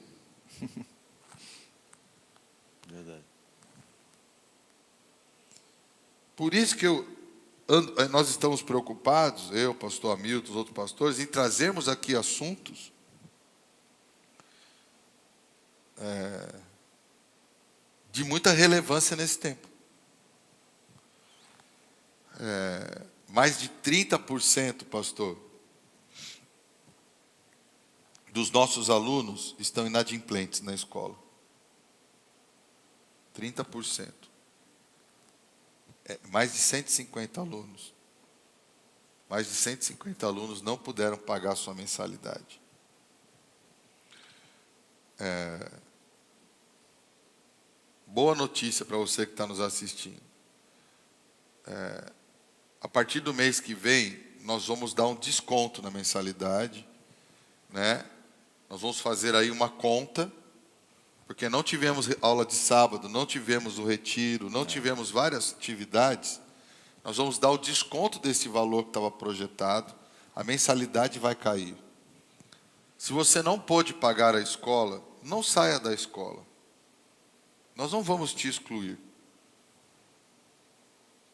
Verdade. Por isso que nós estamos preocupados, eu, pastor Hamilton, os outros pastores, em trazermos aqui assuntos de muita relevância nesse tempo. Mais de 30%, pastor, dos nossos alunos estão inadimplentes na escola. 30%. Mais de 150 alunos. Mais de 150 alunos não puderam pagar sua mensalidade. Boa notícia para você que está nos assistindo. A partir do mês que vem, nós vamos dar um desconto na mensalidade, né? Nós vamos fazer aí uma conta, porque não tivemos aula de sábado, não tivemos o retiro, não tivemos várias atividades. Nós vamos dar o desconto desse valor que estava projetado, a mensalidade vai cair. Se você não pôde pagar a escola, não saia da escola. Nós não vamos te excluir.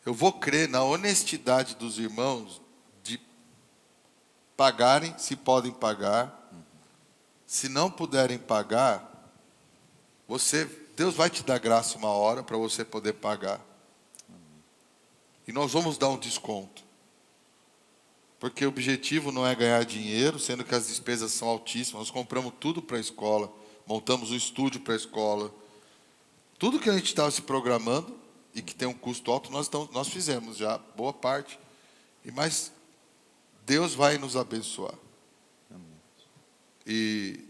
Eu vou crer na honestidade dos irmãos de pagarem, se podem pagar. Se não puderem pagar, Deus vai te dar graça uma hora para você poder pagar. E nós vamos dar um desconto. Porque o objetivo não é ganhar dinheiro, sendo que as despesas são altíssimas. Nós compramos tudo para a escola, montamos o estúdio para a escola. Tudo que a gente estava se programando e que tem um custo alto, nós fizemos já, boa parte. Mas Deus vai nos abençoar. E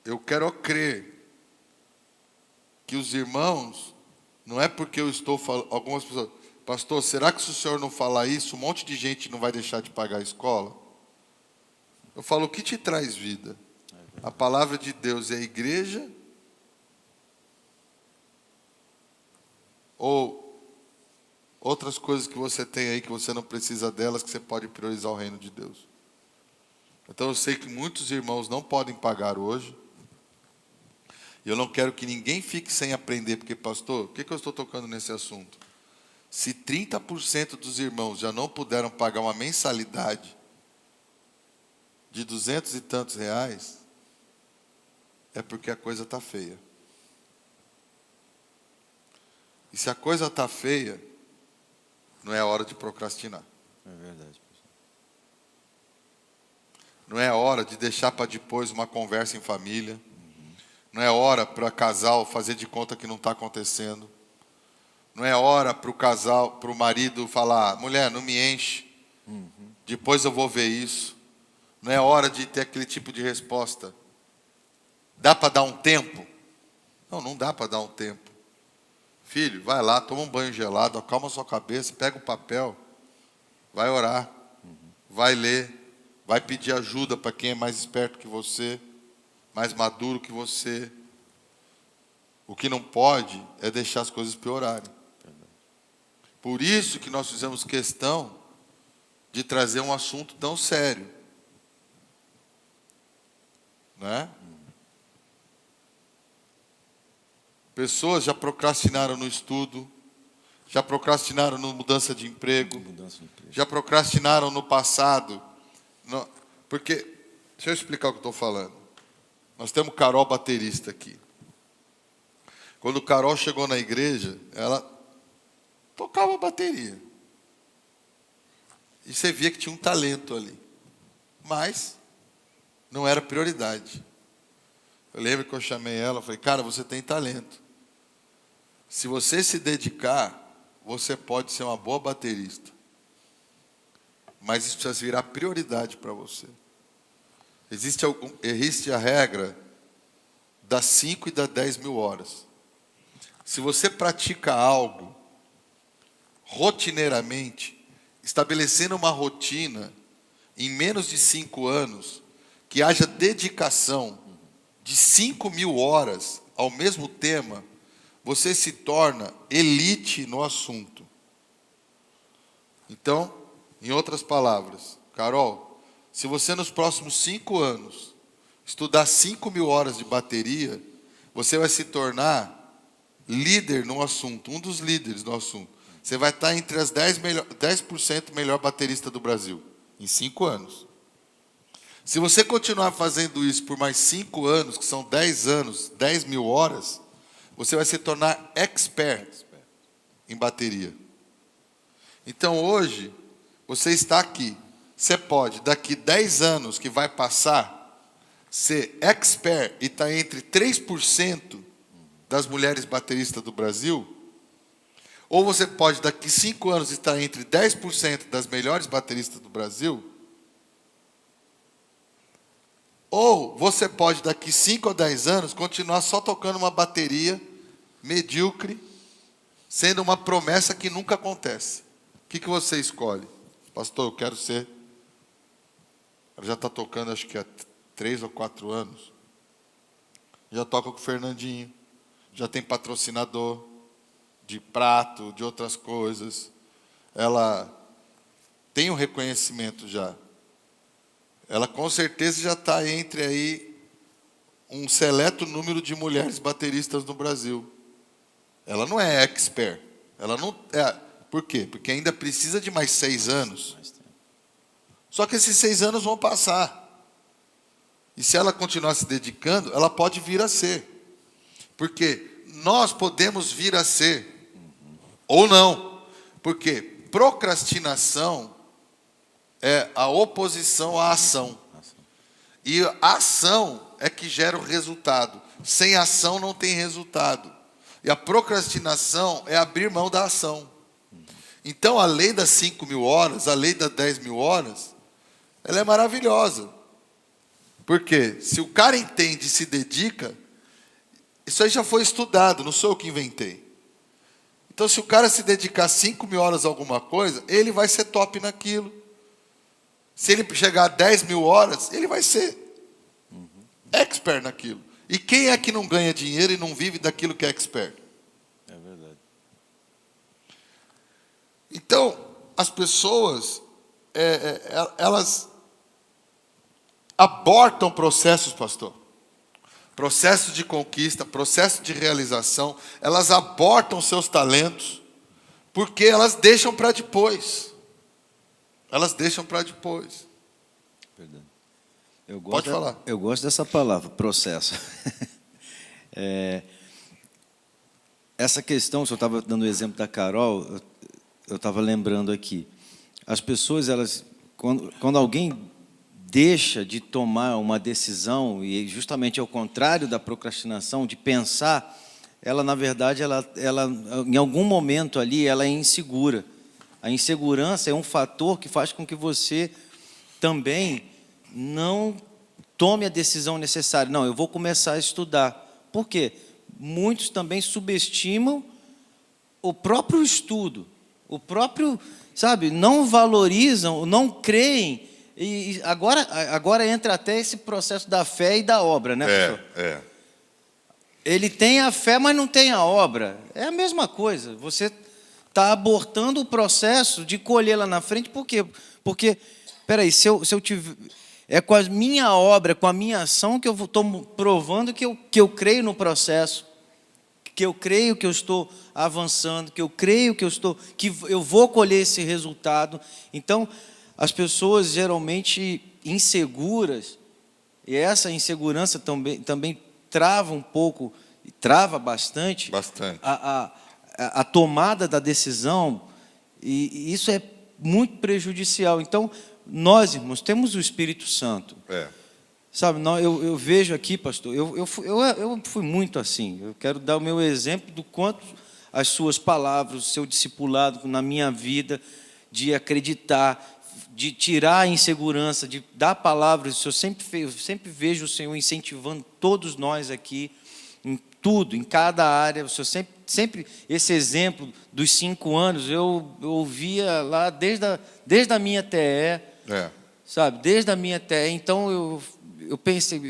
eu quero crer que os irmãos, não é porque eu estou falando, algumas pessoas, pastor, será que se o senhor não falar isso, um monte de gente não vai deixar de pagar a escola? Eu falo, o que te traz vida? A palavra de Deus é a igreja? Ou outras coisas que você tem aí que você não precisa delas, que você pode priorizar o reino de Deus? Então eu sei que muitos irmãos não podem pagar hoje, E eu não quero que ninguém fique sem aprender, porque, pastor, por que eu estou tocando nesse assunto? Se 30% dos irmãos já não puderam pagar uma mensalidade de 200 e tantos reais, é porque a coisa está feia. E se a coisa está feia, não é hora de procrastinar. É verdade. Não é hora de deixar para depois uma conversa em família. Não é hora para casal fazer de conta que não está acontecendo. Não é hora para o casal, para o marido falar, mulher, não me enche. Depois eu vou ver isso. Não é hora de ter aquele tipo de resposta. Dá para dar um tempo? Não, não dá para dar um tempo. Filho, vai lá, toma um banho gelado, acalma sua cabeça, pega o papel, vai orar, vai ler, vai pedir ajuda para quem é mais esperto que você, mais maduro que você. O que não pode é deixar as coisas piorarem. Por isso que nós fizemos questão de trazer um assunto tão sério. Né? Pessoas já procrastinaram no estudo, já procrastinaram na mudança de emprego, já procrastinaram no passado. Porque, deixa eu explicar o que eu estou falando. Nós temos Carol baterista aqui. Quando Carol chegou na igreja, ela tocava bateria. E você via que tinha um talento ali. Mas não era prioridade. Eu lembro que eu chamei ela, falei, cara, você tem talento. Se você se dedicar, você pode ser uma boa baterista. Mas isso precisa virar prioridade para você. Existe a regra das 5 e das 10 mil horas. Se você pratica algo rotineiramente, estabelecendo uma rotina em menos de 5 anos, que haja dedicação de 5.000 horas ao mesmo tema, você se torna elite no assunto. Então, em outras palavras, Carol, se você nos próximos 5 anos estudar 5.000 horas de bateria, você vai se tornar líder no assunto, um dos líderes no assunto. Você vai estar entre as 10% melhor baterista do Brasil, em 5 anos. Se você continuar fazendo isso por mais 5 anos, que são 10 anos, 10.000 horas, você vai se tornar expert em bateria. Então hoje, você está aqui. Você pode, daqui 10 anos que vai passar, ser expert e estar entre 3% das mulheres bateristas do Brasil. Ou você pode, daqui 5 anos, estar entre 10% das melhores bateristas do Brasil. Ou você pode, daqui 5 ou 10 anos, continuar só tocando uma bateria medíocre, sendo uma promessa que nunca acontece. O que você escolhe? Pastor, eu quero ser... Ela já está tocando, acho que há 3 ou 4 anos. Já toca com o Fernandinho. Já tem patrocinador de prato, de outras coisas. Ela tem um reconhecimento já. Ela com certeza já está entre aí um seleto número de mulheres bateristas no Brasil. Ela não é expert. Ela não é. Por quê? Porque ainda precisa de mais 6 anos. Só que esses 6 anos vão passar. E se ela continuar se dedicando, ela pode vir a ser. Porque nós podemos vir a ser. Ou não. Porque procrastinação é a oposição à ação. E a ação é que gera o resultado. Sem ação não tem resultado. E a procrastinação é abrir mão da ação. Então a lei das 5.000 horas, a lei das 10.000 horas, ela é maravilhosa. Porque se o cara entende e se dedica, isso aí já foi estudado, não sou eu que inventei. Então se o cara se dedicar 5.000 horas a alguma coisa, ele vai ser top naquilo. Se ele chegar a 10.000 horas, ele vai ser expert naquilo. E quem é que não ganha dinheiro e não vive daquilo que é expert? É verdade. Então, as pessoas, elas abortam processos, pastor. processo de conquista, processo de realização, elas abortam seus talentos, porque elas deixam para depois. Elas deixam para depois. Verdade. Pode falar. Eu gosto dessa palavra, processo. Essa questão, o senhor estava dando o exemplo da Carol, eu estava lembrando aqui. As pessoas, elas, quando alguém deixa de tomar uma decisão, e justamente ao contrário da procrastinação, de pensar, ela, na verdade, ela, em algum momento ali, ela é insegura. A insegurança é um fator que faz com que você também não tome a decisão necessária. Não, eu vou começar a estudar. Por quê? Muitos também subestimam o próprio estudo, o próprio, sabe, não valorizam, não creem. E agora entra até esse processo da fé e da obra, né, pastor? Ele tem a fé, mas não tem a obra. É a mesma coisa. Você está abortando o processo de colher lá na frente. Por quê? Porque, peraí, se eu tiver... É com a minha obra, com a minha ação, que eu estou provando que eu creio no processo, que eu creio que eu estou avançando, que eu creio que eu vou colher esse resultado. Então, as pessoas geralmente inseguras, e essa insegurança também trava um pouco, trava bastante. A tomada da decisão, e isso é muito prejudicial. Então, nós, irmãos, temos o Espírito Santo. Sabe, eu vejo aqui, pastor, eu fui muito assim. Eu quero dar o meu exemplo do quanto as suas palavras, o seu discipulado na minha vida, de acreditar, de tirar a insegurança, de dar palavras. Eu sempre vejo o Senhor incentivando todos nós aqui, em tudo, em cada área. O Senhor sempre esse exemplo dos 5 anos, eu ouvia lá desde a minha TE, sabe? Desde a minha TE. Então, eu pensei,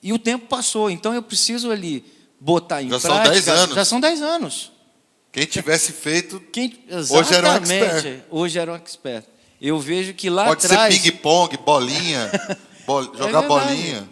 e o tempo passou, então eu preciso ali botar em prática. Já são 10 anos. Já são 10 anos. Quem tivesse feito, hoje era um expert. Hoje era um expert. Eu vejo que lá Pode atrás... ser ping-pong, bolinha, jogar bolinha.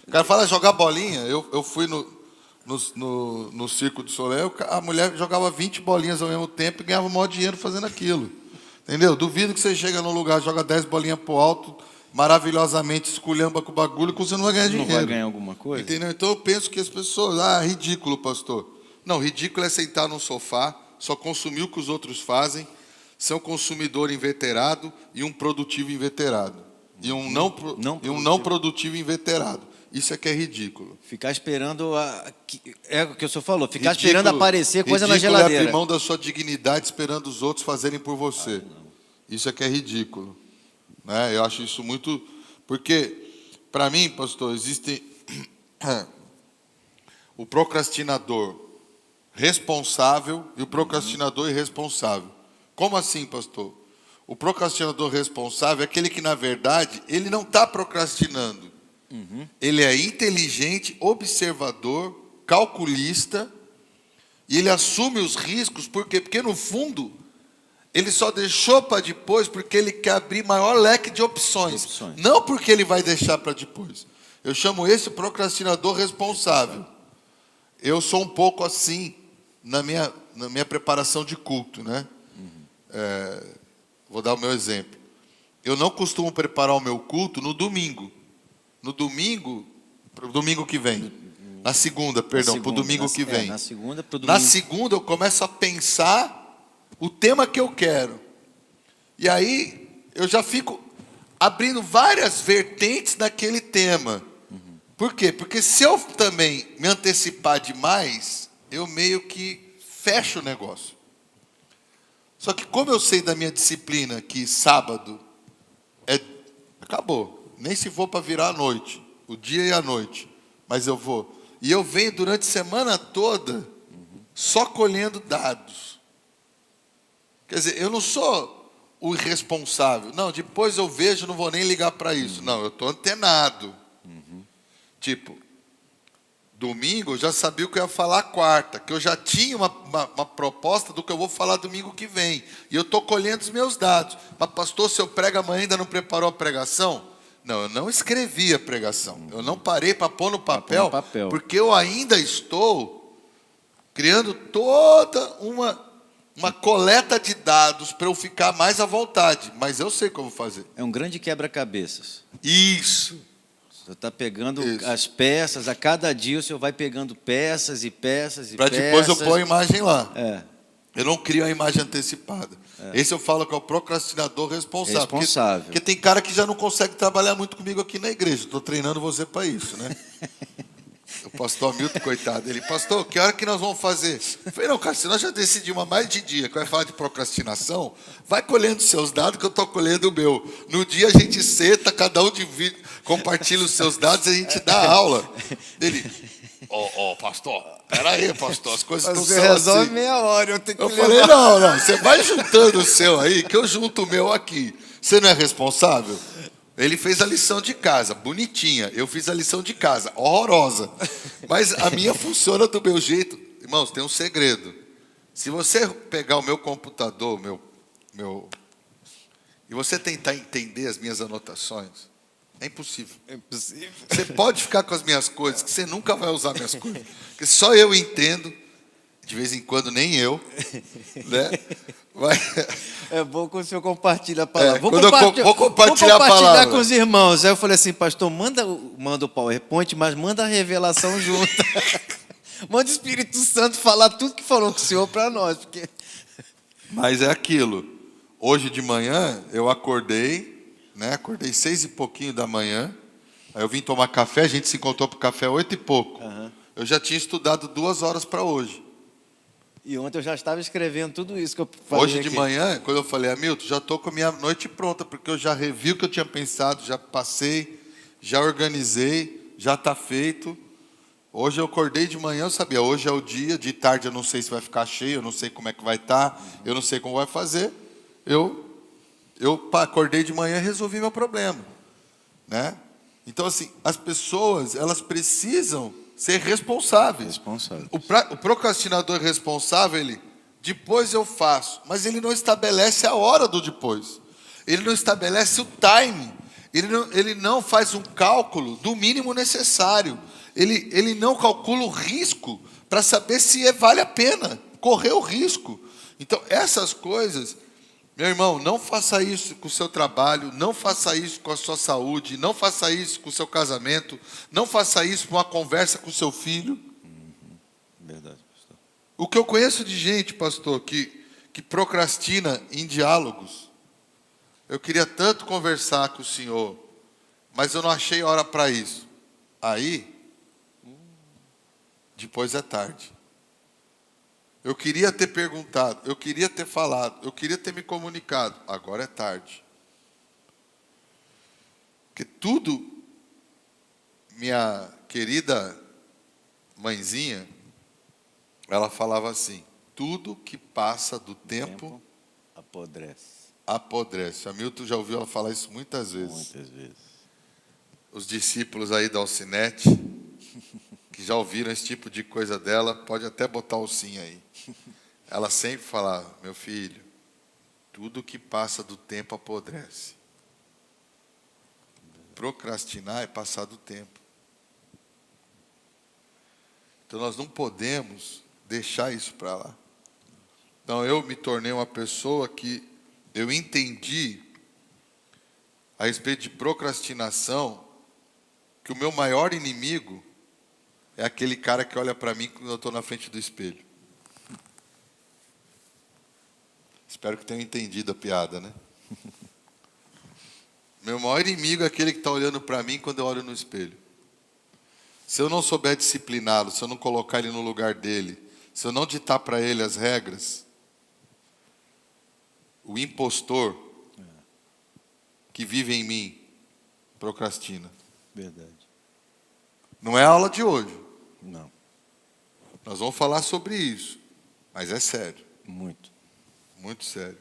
O cara fala jogar bolinha. Eu fui no Circo do Soleil, a mulher jogava 20 bolinhas ao mesmo tempo e ganhava o maior dinheiro fazendo aquilo. Entendeu? Duvido que você chega num lugar, joga 10 bolinhas pro alto, maravilhosamente esculhamba com o bagulho, que você não vai ganhar dinheiro. Não vai ganhar alguma coisa? Entendeu? Então eu penso que as pessoas... ridículo, pastor. Não, ridículo é sentar num sofá, só consumir o que os outros fazem, ser um consumidor inveterado e um produtivo inveterado. E um não produtivo inveterado. Isso é que é ridículo. Ficar esperando... é o que o senhor falou. Ficar esperando aparecer coisa na geladeira. Ridículo é abrir mão da sua dignidade esperando os outros fazerem por você. Isso é que é ridículo. Né? Eu acho isso muito... Porque, para mim, pastor, existe o procrastinador responsável e o procrastinador irresponsável. Como assim, pastor? O procrastinador responsável é aquele que, na verdade, ele não está procrastinando. Ele é inteligente, observador, calculista, e ele assume os riscos. Por quê? Porque, no fundo, ele só deixou para depois porque ele quer abrir maior leque de opções. Não porque ele vai deixar para depois. Eu chamo esse procrastinador responsável. Eu sou um pouco assim na minha preparação de culto, né? Vou dar o meu exemplo. Eu não costumo preparar o meu culto no domingo. No domingo que vem. Na segunda, perdão, para o domingo que vem. Na segunda, pro domingo. Na segunda eu começo a pensar o tema que eu quero. E aí eu já fico abrindo várias vertentes daquele tema. Por quê? Porque se eu também me antecipar demais, eu meio que fecho o negócio. Só que como eu sei da minha disciplina que sábado acabou. Nem se for para virar a noite, o dia e a noite, mas eu vou. E eu venho durante a semana toda só colhendo dados. Quer dizer, eu não sou o irresponsável. Não, depois eu vejo, não vou nem ligar para isso. Não, eu estou antenado. Tipo, domingo eu já sabia o que eu ia falar quarta, que eu já tinha uma proposta do que eu vou falar domingo que vem. E eu estou colhendo os meus dados. Mas pastor, se eu prego amanhã ainda não preparou a pregação? Não, eu não escrevi a pregação. Eu não parei para pôr no papel, porque eu ainda estou criando toda uma coleta de dados para eu ficar mais à vontade. Mas eu sei como fazer. É um grande quebra-cabeças. Isso. Você está pegando as peças, a cada dia o senhor vai pegando peças e peças e peças. Para depois eu pôr a imagem lá. Eu não crio a imagem antecipada. Esse eu falo que é o procrastinador responsável. Porque tem cara que já não consegue trabalhar muito comigo aqui na igreja. Estou treinando você para isso, né? O pastor Hamilton, coitado, ele, pastor, que hora que nós vamos fazer? Eu falei, não, cara, se nós já decidimos há mais de dia que vai falar de procrastinação, vai colhendo seus dados que eu estou colhendo o meu. No dia a gente senta, cada um divide, compartilha os seus dados e a gente dá aula. Ele, pastor, peraí, pastor, as coisas não são resolve assim. Meia hora, eu tenho que falei, não, você vai juntando o seu aí, que eu junto o meu aqui. Você não é responsável? Ele fez a lição de casa, bonitinha. Eu fiz a lição de casa, horrorosa. Mas a minha funciona do meu jeito. Irmãos, tem um segredo. Se você pegar o meu computador, e você tentar entender as minhas anotações, é impossível. É impossível. Você pode ficar com as minhas coisas, que você nunca vai usar minhas coisas. Porque só eu entendo, de vez em quando nem eu, né? É bom quando o senhor compartilha a palavra. Vou compartilhar a palavra com os irmãos. Aí eu falei assim, pastor, manda o PowerPoint, mas manda a revelação junto. Manda o Espírito Santo falar tudo que falou com o senhor para nós. Porque... Mas é aquilo. Hoje de manhã eu acordei, né? Acordei 6 e pouquinho da manhã. Aí eu vim tomar café, a gente se encontrou para o café 8 e pouco. Eu já tinha estudado 2 horas para hoje. E ontem eu já estava escrevendo tudo isso que eu falei hoje de manhã, quando eu falei, Hamilton, já estou com a minha noite pronta, porque eu já revi o que eu tinha pensado, já passei, já organizei, já está feito. Hoje eu acordei de manhã, eu sabia, hoje é o dia, de tarde eu não sei se vai ficar cheio, eu não sei como é que vai estar, eu não sei como vai fazer. Eu acordei de manhã e resolvi meu problema, né? Então, assim, as pessoas, elas precisam ser responsáveis. O procrastinador responsável, ele, depois eu faço, mas ele não estabelece a hora do depois. Ele não estabelece o time. Ele não faz um cálculo do mínimo necessário. Ele não calcula o risco para saber se vale a pena correr o risco. Então, essas coisas, meu irmão, não faça isso com o seu trabalho, não faça isso com a sua saúde, não faça isso com o seu casamento, não faça isso com uma conversa com o seu filho. Verdade, pastor. O que eu conheço de gente, pastor, que procrastina em diálogos. Eu queria tanto conversar com o senhor, mas eu não achei hora para isso. Aí, depois é tarde. Eu queria ter perguntado, eu queria ter falado, eu queria ter me comunicado. Agora é tarde. Porque tudo, minha querida mãezinha, ela falava assim, tudo que passa do tempo apodrece. Apodrece. A Milton já ouviu ela falar isso muitas vezes. Muitas vezes. Os discípulos aí da Alcinete, que já ouviram esse tipo de coisa dela, pode até botar o sim aí. Ela sempre fala, meu filho, tudo que passa do tempo apodrece. Procrastinar é passar do tempo. Então nós não podemos deixar isso para lá. Então eu me tornei uma pessoa que eu entendi a respeito de procrastinação, que o meu maior inimigo é aquele cara que olha para mim quando eu estou na frente do espelho. Espero que tenham entendido a piada, né? Meu maior inimigo é aquele que está olhando para mim quando eu olho no espelho. Se eu não souber discipliná-lo, se eu não colocar ele no lugar dele, se eu não ditar para ele as regras, o impostor que vive em mim procrastina. Verdade. Não é a aula de hoje. Não. Nós vamos falar sobre isso, mas é sério. Muito. Muito sério.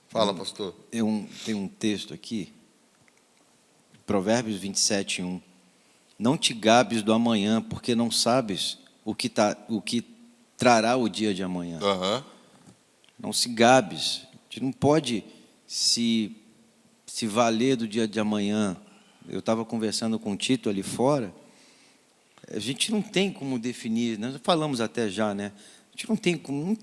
Fala, pastor. Tem um texto aqui, Provérbios 27, 1. Não te gabes do amanhã, porque não sabes o que trará o dia de amanhã. Não se gabes. A gente não pode se valer do dia de amanhã, Eu estava conversando com o Tito ali fora. A gente não tem como definir, nós falamos até já, né? A gente não tem como,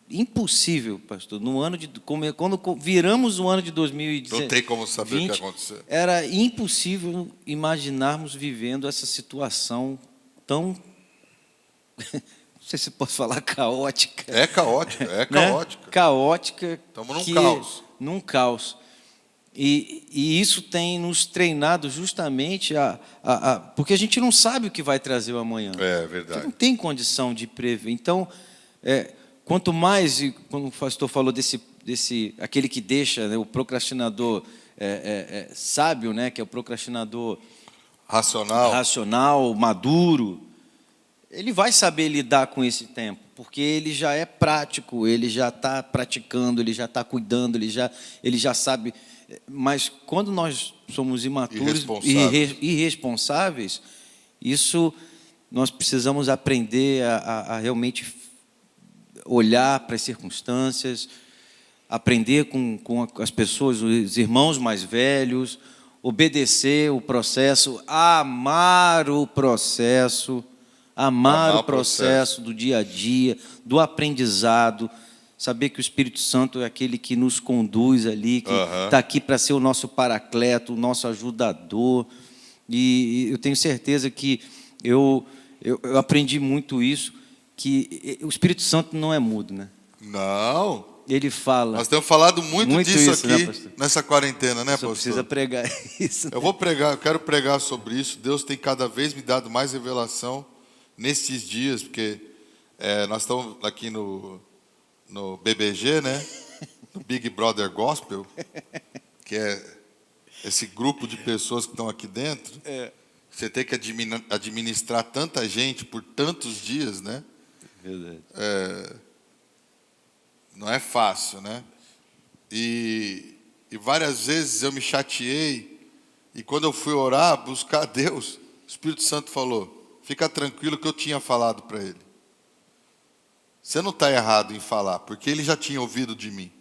impossível, pastor. No ano de, quando viramos o ano de 2020, Não tem como saber o que aconteceu. era impossível imaginarmos vivendo essa situação tão, não sei se posso falar caótica. É caótica, é caótica. Né? Caótica. Estamos num caos. Num caos. E isso tem nos treinado justamente porque a gente não sabe o que vai trazer o amanhã. É A verdade. gente não tem condição de prever. Então, quanto mais, quando o pastor falou aquele que deixa, né, o procrastinador sábio, né, que é o procrastinador racional, maduro, ele vai saber lidar com esse tempo, porque ele já é prático, ele já está praticando, ele já está cuidando, ele já sabe. Mas quando nós somos imaturos e irresponsáveis, isso nós precisamos aprender a realmente olhar para as circunstâncias, aprender com as pessoas, os irmãos mais velhos, obedecer o processo, amar o processo do dia a dia, do aprendizado, saber que o Espírito Santo é aquele que nos conduz ali, que está aqui para ser o nosso paracleto, o nosso ajudador. E eu tenho certeza que eu aprendi muito isso, que o Espírito Santo não é mudo, né? Não. Ele fala. Nós temos falado muito disso isso, aqui, né, nessa quarentena, né, pastor? Precisa pregar isso. Eu quero pregar sobre isso. Deus tem cada vez me dado mais revelação nesses dias, porque nós estamos aqui no BBG, né? No Big Brother Gospel, que é esse grupo de pessoas que estão aqui dentro. Você tem que administrar tanta gente por tantos dias, né? Verdade. Não é fácil, né? E várias vezes eu me chateei, e quando eu fui orar, buscar a Deus, o Espírito Santo falou: fica tranquilo que eu tinha falado para ele. Você não está errado em falar, porque ele já tinha ouvido de mim.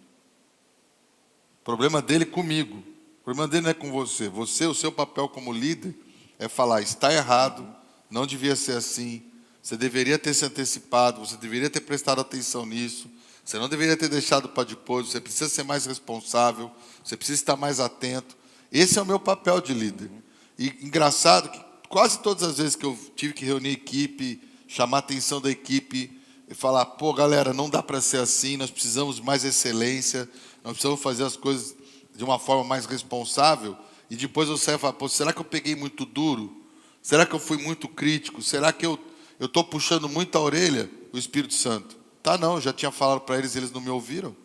O problema dele é comigo. O problema dele não é com você. Você, o seu papel como líder é falar: está errado, não devia ser assim, você deveria ter se antecipado, você deveria ter prestado atenção nisso, você não deveria ter deixado para depois, você precisa ser mais responsável, você precisa estar mais atento. Esse é o meu papel de líder. E engraçado que quase todas as vezes que eu tive que reunir equipe, chamar a atenção da equipe, e falar: pô, galera, não dá para ser assim, nós precisamos de mais excelência, nós precisamos fazer as coisas de uma forma mais responsável. E depois eu saio e falo: pô, será que eu peguei muito duro? Será que eu fui muito crítico? Será que eu estou puxando muito a orelha? O Espírito Santo: tá, não, eu já tinha falado para eles, eles não me ouviram.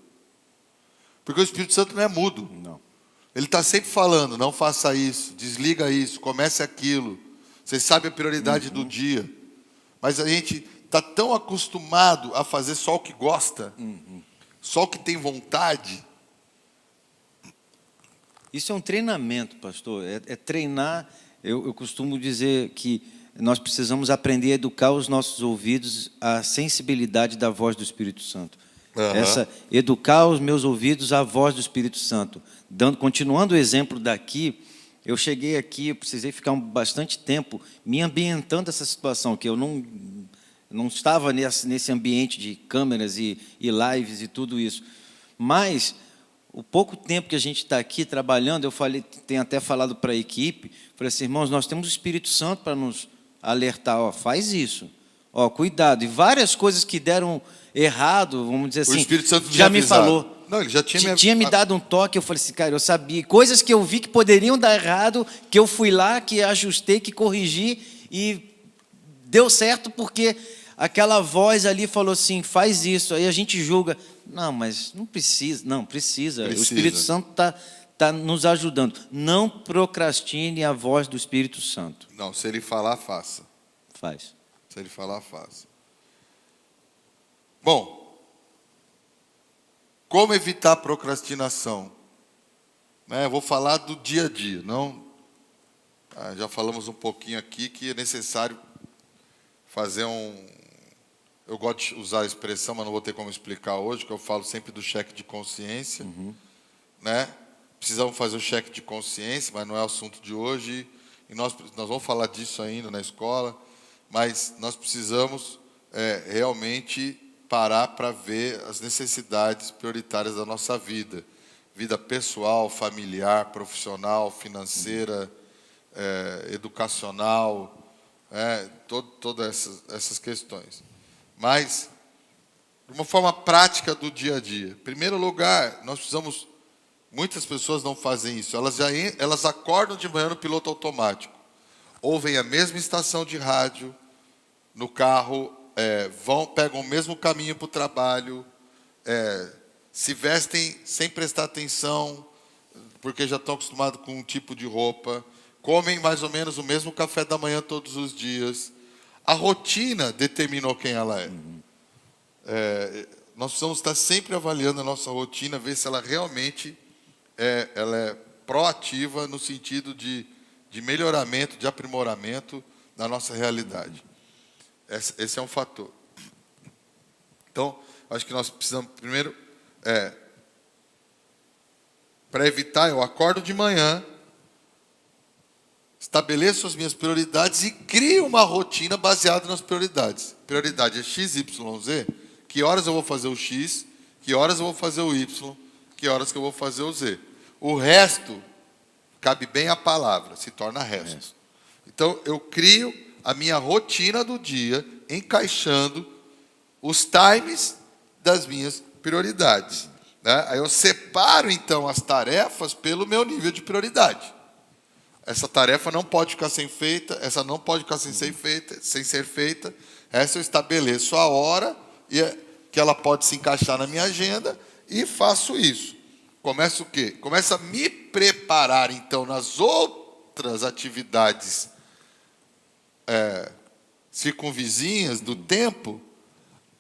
Porque o Espírito Santo não é mudo. Não. Ele está sempre falando: não faça isso, desliga isso, comece aquilo. Você sabe a prioridade do dia. Mas a gente está tão acostumado a fazer só o que gosta, só o que tem vontade. Isso é um treinamento, pastor. É treinar. Eu costumo dizer que nós precisamos aprender a educar os nossos ouvidos à sensibilidade da voz do Espírito Santo. Educar os meus ouvidos à voz do Espírito Santo. Continuando o exemplo daqui, eu cheguei aqui, eu precisei ficar bastante tempo me ambientando essa situação, que eu não estava nesse ambiente de câmeras e lives e tudo isso. Mas o pouco tempo que a gente está aqui trabalhando, eu tenho até falado para a equipe, falei assim: irmãos, nós temos o Espírito Santo para nos alertar, faz isso, cuidado. E várias coisas que deram errado, vamos dizer assim, o Espírito Santo já me falou. Não, ele já tinha me dado um toque, eu falei assim: cara, eu sabia. Coisas que eu vi que poderiam dar errado, que eu fui lá, que ajustei, que corrigi, e deu certo porque aquela voz ali falou assim: faz isso. Aí a gente julga: não, mas não precisa. Não, precisa. O Espírito Santo está nos ajudando. Não procrastine a voz do Espírito Santo. Não, se ele falar, faça. Faz. Se ele falar, faça. Bom, como evitar a procrastinação? Eu vou falar do dia a dia. Já falamos um pouquinho aqui que é necessário fazer eu gosto de usar a expressão, mas não vou ter como explicar hoje, que eu falo sempre do cheque de consciência, né? precisamos fazer o cheque de consciência, mas não é o assunto de hoje. E nós vamos falar disso ainda na escola. Mas nós precisamos realmente parar para ver as necessidades prioritárias da nossa vida. Vida pessoal, familiar, profissional, financeira, educacional, todas essas questões. Mas, de uma forma prática do dia a dia. Em primeiro lugar, nós precisamos... Muitas pessoas não fazem isso. Elas acordam de manhã no piloto automático. Ouvem a mesma estação de rádio no carro, pegam o mesmo caminho para o trabalho, se vestem sem prestar atenção, porque já estão acostumados com um tipo de roupa, comem mais ou menos o mesmo café da manhã todos os dias. A rotina determinou quem ela é. Nós precisamos estar sempre avaliando a nossa rotina, ver se ela realmente ela é proativa no sentido de melhoramento, de aprimoramento da nossa realidade. Esse é um fator. Então, acho que nós precisamos, primeiro, para evitar, eu acordo de manhã, estabeleço as minhas prioridades e crio uma rotina baseada nas prioridades. Prioridade é X, Y, Z. Que horas eu vou fazer o X, que horas eu vou fazer o Y, que horas que eu vou fazer o Z. O resto, cabe bem a palavra, se torna resto. Então, eu crio a minha rotina do dia, encaixando os times das minhas prioridades. Né? Aí eu separo, então, as tarefas pelo meu nível de prioridade. Essa tarefa não pode ficar sem feita, essa não pode ficar sem ser feita. Essa eu estabeleço a hora que ela pode se encaixar na minha agenda e faço isso. Começo o quê? Começo a me preparar, então, nas outras atividades circunvizinhas do tempo,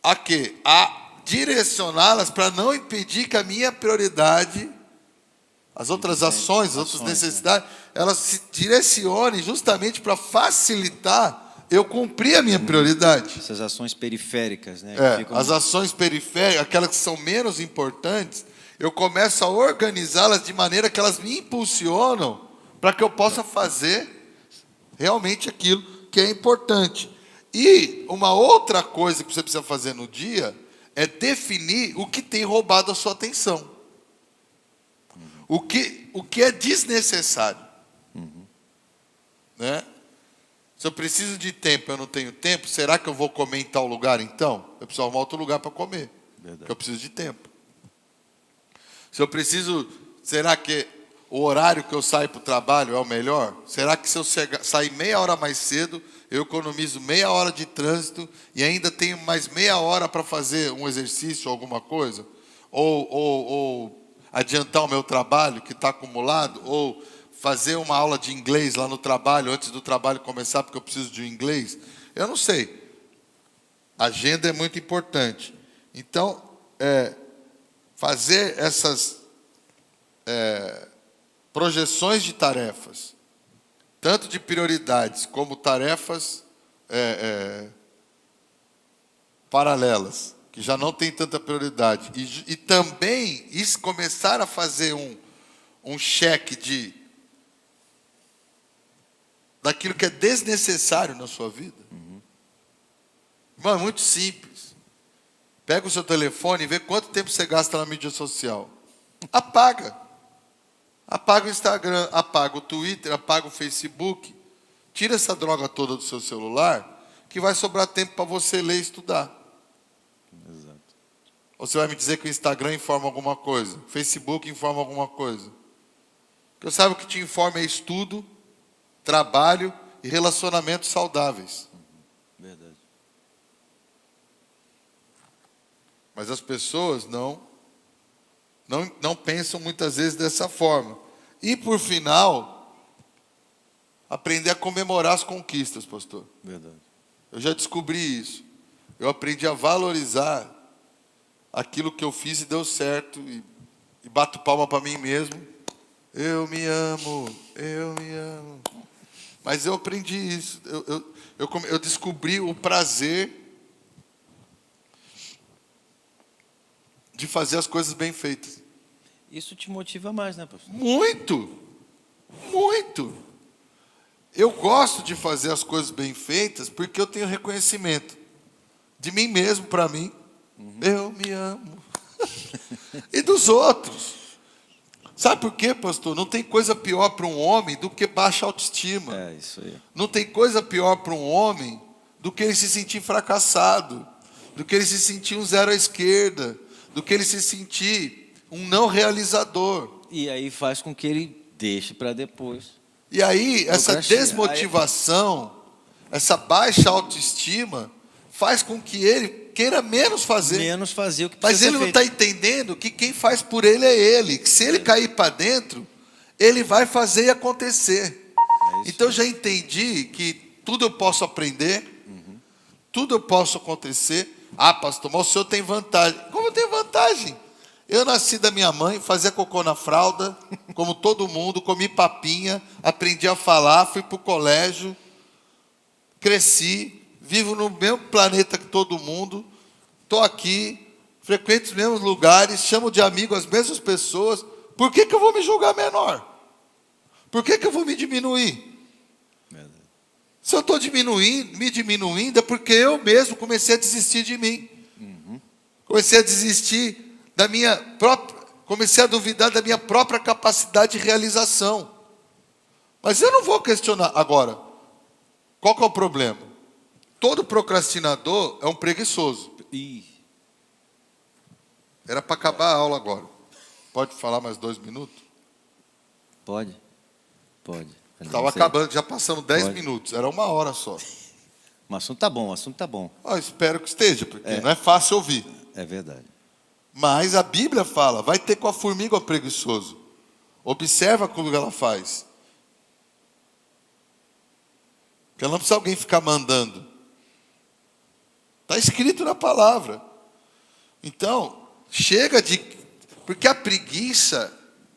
a quê? A direcioná-las para não impedir que a minha prioridade, as outras ações, as outras necessidades, elas se direcionem justamente para facilitar eu cumprir a minha prioridade. Essas ações periféricas, né? As ações periféricas, aquelas que são menos importantes, eu começo a organizá-las de maneira que elas me impulsionam para que eu possa fazer realmente aquilo que é importante. E uma outra coisa que você precisa fazer no dia é definir o que tem roubado a sua atenção. O que é desnecessário. Né? Se eu preciso de tempo, eu não tenho tempo, será que eu vou comer em tal lugar então? Eu preciso arrumar outro lugar para comer. Porque eu preciso de tempo. Se eu preciso, será que o horário que eu saio para o trabalho é o melhor? Será que se eu sair meia hora mais cedo, eu economizo meia hora de trânsito e ainda tenho mais meia hora para fazer um exercício ou alguma coisa? Ou adiantar o meu trabalho que está acumulado? Ou fazer uma aula de inglês lá no trabalho, antes do trabalho começar, porque eu preciso de um inglês? Eu não sei. A agenda é muito importante. Então, fazer essas projeções de tarefas, tanto de prioridades como tarefas paralelas, que já não tem tanta prioridade, e também começar a fazer um cheque daquilo que é desnecessário na sua vida. Irmão, é muito simples. Pega o seu telefone e vê quanto tempo você gasta na mídia social. Apaga. Apaga o Instagram, apaga o Twitter, apaga o Facebook. Tira essa droga toda do seu celular, que vai sobrar tempo para você ler e estudar. Exato. Ou você vai me dizer que o Instagram informa alguma coisa, o Facebook informa alguma coisa. Porque eu saiba que te informa é estudo, trabalho e relacionamentos saudáveis. Verdade. Mas as pessoas não pensam muitas vezes dessa forma. E por final, aprender a comemorar as conquistas, pastor. Verdade. Eu já descobri isso. Eu aprendi a valorizar aquilo que eu fiz e deu certo. E bato palma para mim mesmo. Eu me amo, eu me amo. Mas eu aprendi isso. Eu descobri o prazer de fazer as coisas bem feitas. Isso te motiva mais, né, pastor? Muito, muito. Eu gosto de fazer as coisas bem feitas porque eu tenho reconhecimento de mim mesmo para mim. Eu me amo. E dos outros. Sabe por quê, pastor? Não tem coisa pior para um homem do que baixa autoestima. É, isso aí. Não tem coisa pior para um homem do que ele se sentir fracassado, do que ele se sentir um zero à esquerda, do que ele se sentir um não realizador. E aí faz com que ele deixe para depois. E aí, essa Procrastina. desmotivação, essa baixa autoestima, faz com que ele queira menos fazer. Menos fazer o que Mas precisa ele ser não feito. está entendendo que quem faz por ele é ele. Que se ele cair para dentro, ele vai fazer e acontecer. É isso. Então eu já entendi que tudo eu posso aprender, tudo eu posso acontecer. Ah, pastor, mas o senhor tem vantagem. Como eu tenho vantagem? Eu nasci da minha mãe, fazia cocô na fralda, como todo mundo, comi papinha, aprendi a falar, fui para o colégio, cresci, vivo no mesmo planeta que todo mundo, estou aqui, frequento os mesmos lugares, chamo de amigo as mesmas pessoas. Por que eu vou me julgar menor? Por que eu vou me diminuir? Verdade. Se eu estou me diminuindo, é porque eu mesmo comecei a desistir de mim. Comecei a desistir da minha própria, comecei a duvidar da minha própria capacidade de realização. Mas eu não vou questionar. Agora, qual que é o problema? Todo procrastinador é um preguiçoso. Ih, Era para acabar a aula agora. Pode falar mais 2 minutos? pode? Pode. Estava acabando, já passamos 10 Pode. minutos. Era 1 hora só. O assunto tá bom, o assunto tá bom. Espero que esteja, porque não é fácil ouvir. É verdade. Mas a Bíblia fala, vai ter com a formiga o preguiçoso. Observa como ela faz. Porque ela não precisa alguém ficar mandando. Está escrito na palavra. Então, chega de... Porque a preguiça,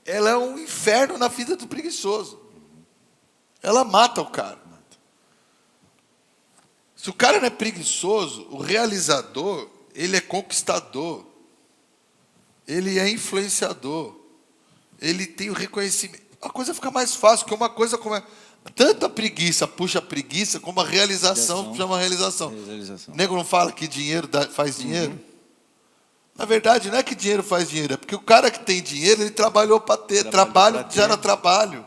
ela é um inferno na vida do preguiçoso. Ela mata o cara. Se o cara não é preguiçoso, o realizador, ele é conquistador. Ele é influenciador. Ele tem o reconhecimento. A coisa fica mais fácil, porque uma coisa como é... Tanta preguiça puxa preguiça, como a realização chama realização. Realização. O nego não fala que dinheiro faz dinheiro? Na verdade, não é que dinheiro faz dinheiro, é porque o cara que tem dinheiro, ele trabalhou para ter. Trabalho pra ter. gera trabalho.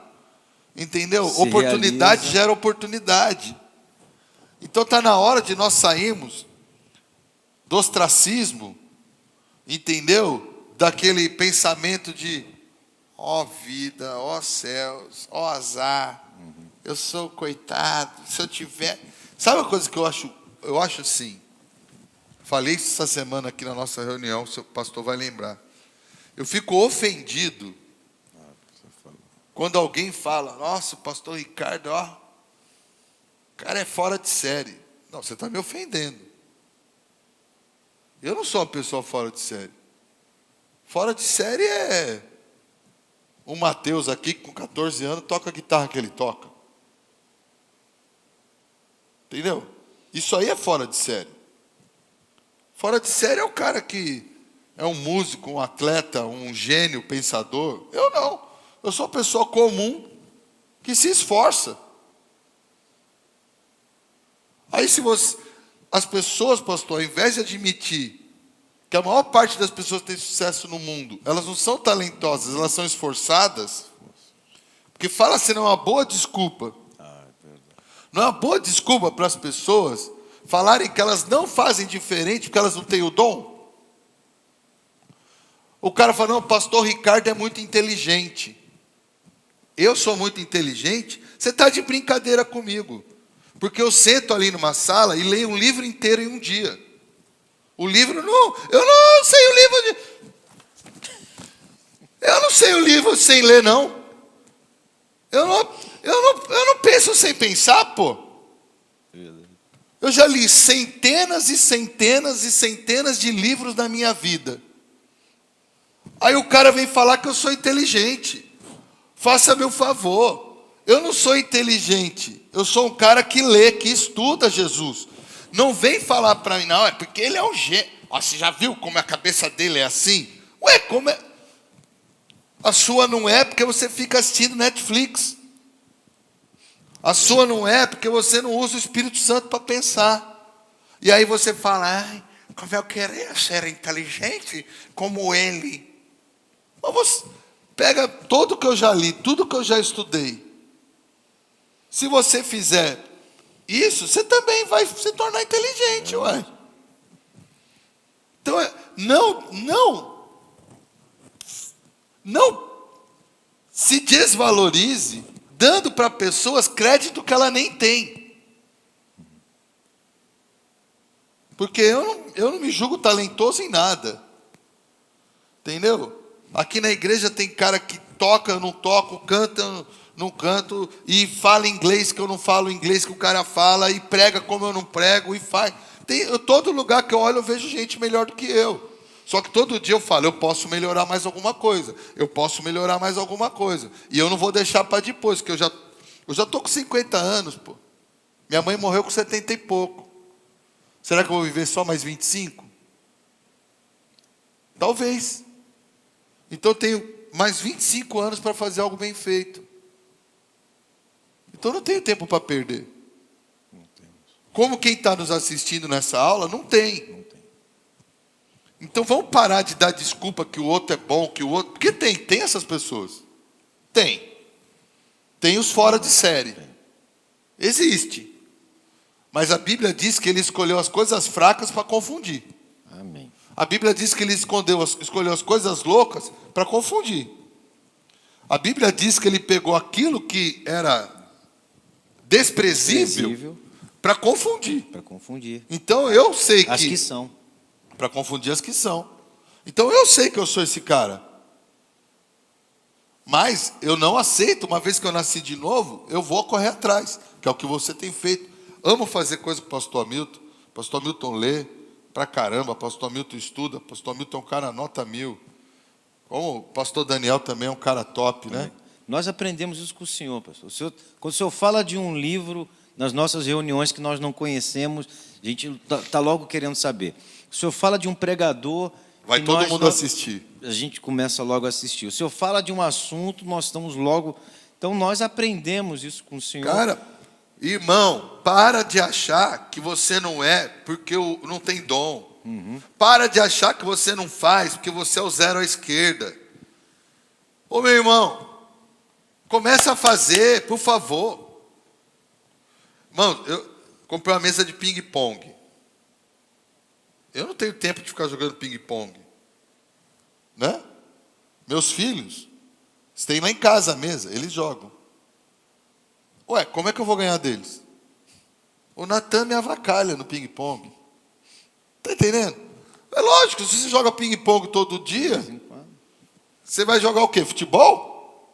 Entendeu? Se Oportunidade realiza. gera oportunidade. Então está na hora de nós sairmos do ostracismo, entendeu? Daquele pensamento de ó vida, ó céus, ó azar, eu sou coitado, se eu tiver... Sabe uma coisa que eu acho assim, falei isso essa semana aqui na nossa reunião, o seu pastor vai lembrar. Eu fico ofendido quando alguém fala, nossa, o pastor Ricardo, ó, o cara é fora de série. Não, você está me ofendendo. Eu não sou uma pessoa fora de série. Fora de série é o Mateus aqui, que com 14 anos, toca a guitarra que ele toca. Entendeu? Isso aí é fora de série. Fora de série é o cara que é um músico, um atleta, um gênio, pensador. Eu não. Eu sou uma pessoa comum que se esforça. Aí as pessoas, pastor, ao invés de admitir que a maior parte das pessoas que tem sucesso no mundo, elas não são talentosas, elas são esforçadas, porque fala assim, não é uma boa desculpa. Não é uma boa desculpa para as pessoas falarem que elas não fazem diferente porque elas não têm o dom. O cara fala, não, o pastor Ricardo é muito inteligente. Eu sou muito inteligente? Você está de brincadeira comigo. Porque eu sento ali numa sala e leio um livro inteiro em um dia. O livro não... Eu não sei o livro Eu não sei o livro sem ler, não. Eu não penso sem pensar, pô. Eu já li centenas e centenas e centenas de livros na minha vida. Aí o cara vem falar que eu sou inteligente. Faça meu favor. Eu não sou inteligente. Eu sou um cara que lê, que estuda Jesus. Não vem falar para mim, não, é porque ele é um gênio. Ó, você já viu como a cabeça dele é assim? Ué, como é? A sua não é porque você fica assistindo Netflix. A sua não é porque você não usa o Espírito Santo para pensar. E aí você fala, ai, como eu queria ser inteligente como ele. Mas você pega tudo que eu já li, tudo que eu já estudei. Se você fizer isso, você também vai se tornar inteligente, ué. Então, não se desvalorize dando para pessoas crédito que ela nem tem. Porque eu não me julgo talentoso em nada. Entendeu? Aqui na igreja tem cara que toca, eu não toco, canta, eu não canto, e fala inglês que eu não falo inglês que o cara fala, e prega como eu não prego, e faz. Todo lugar que eu olho eu vejo gente melhor do que eu. Só que todo dia eu falo, eu posso melhorar mais alguma coisa. Eu posso melhorar mais alguma coisa. E eu não vou deixar para depois, porque eu já estou com 50 anos, pô. Minha mãe morreu com 70 e pouco. Será que eu vou viver só mais 25? Talvez. Então eu tenho mais 25 anos para fazer algo bem feito. Então eu não tenho tempo para perder. Como quem está nos assistindo nessa aula, não tem. Então vamos parar de dar desculpa que o outro é bom, que o outro... Porque tem essas pessoas. Tem os fora de série. Existe. Mas a Bíblia diz que ele escolheu as coisas fracas para confundir. Amém. A Bíblia diz que ele escolheu as coisas loucas para confundir. A Bíblia diz que ele pegou aquilo que era desprezível para confundir. Para confundir. Então eu sei que... As que são. Para confundir as que são. Então eu sei que eu sou esse cara. Mas eu não aceito, uma vez que eu nasci de novo, eu vou correr atrás, que é o que você tem feito. Amo fazer coisa com o pastor Hamilton. Pastor Hamilton lê pra caramba, pastor Hamilton estuda, pastor Hamilton é um cara nota 1000. Como o pastor Daniel também é um cara top, né? Nós aprendemos isso com o senhor, pastor. Quando o senhor fala de um livro, nas nossas reuniões que nós não conhecemos, a gente está logo querendo saber. O senhor fala de um pregador... Vai todo mundo assistir. A gente começa logo a assistir. O senhor fala de um assunto, nós estamos logo... Então, nós aprendemos isso com o senhor. Cara, irmão, para de achar que você não é porque não tem dom. Para de achar que você não faz porque você é o zero à esquerda. Ô, meu irmão, começa a fazer, por favor. Irmão, eu comprei uma mesa de ping-pong. Eu não tenho tempo de ficar jogando ping-pong. Né? Meus filhos, eles têm lá em casa a mesa, eles jogam. Ué, como é que eu vou ganhar deles? O Natan me avacalha no ping-pong. Está entendendo? É lógico, se você joga ping-pong todo dia, você vai jogar o quê? Futebol?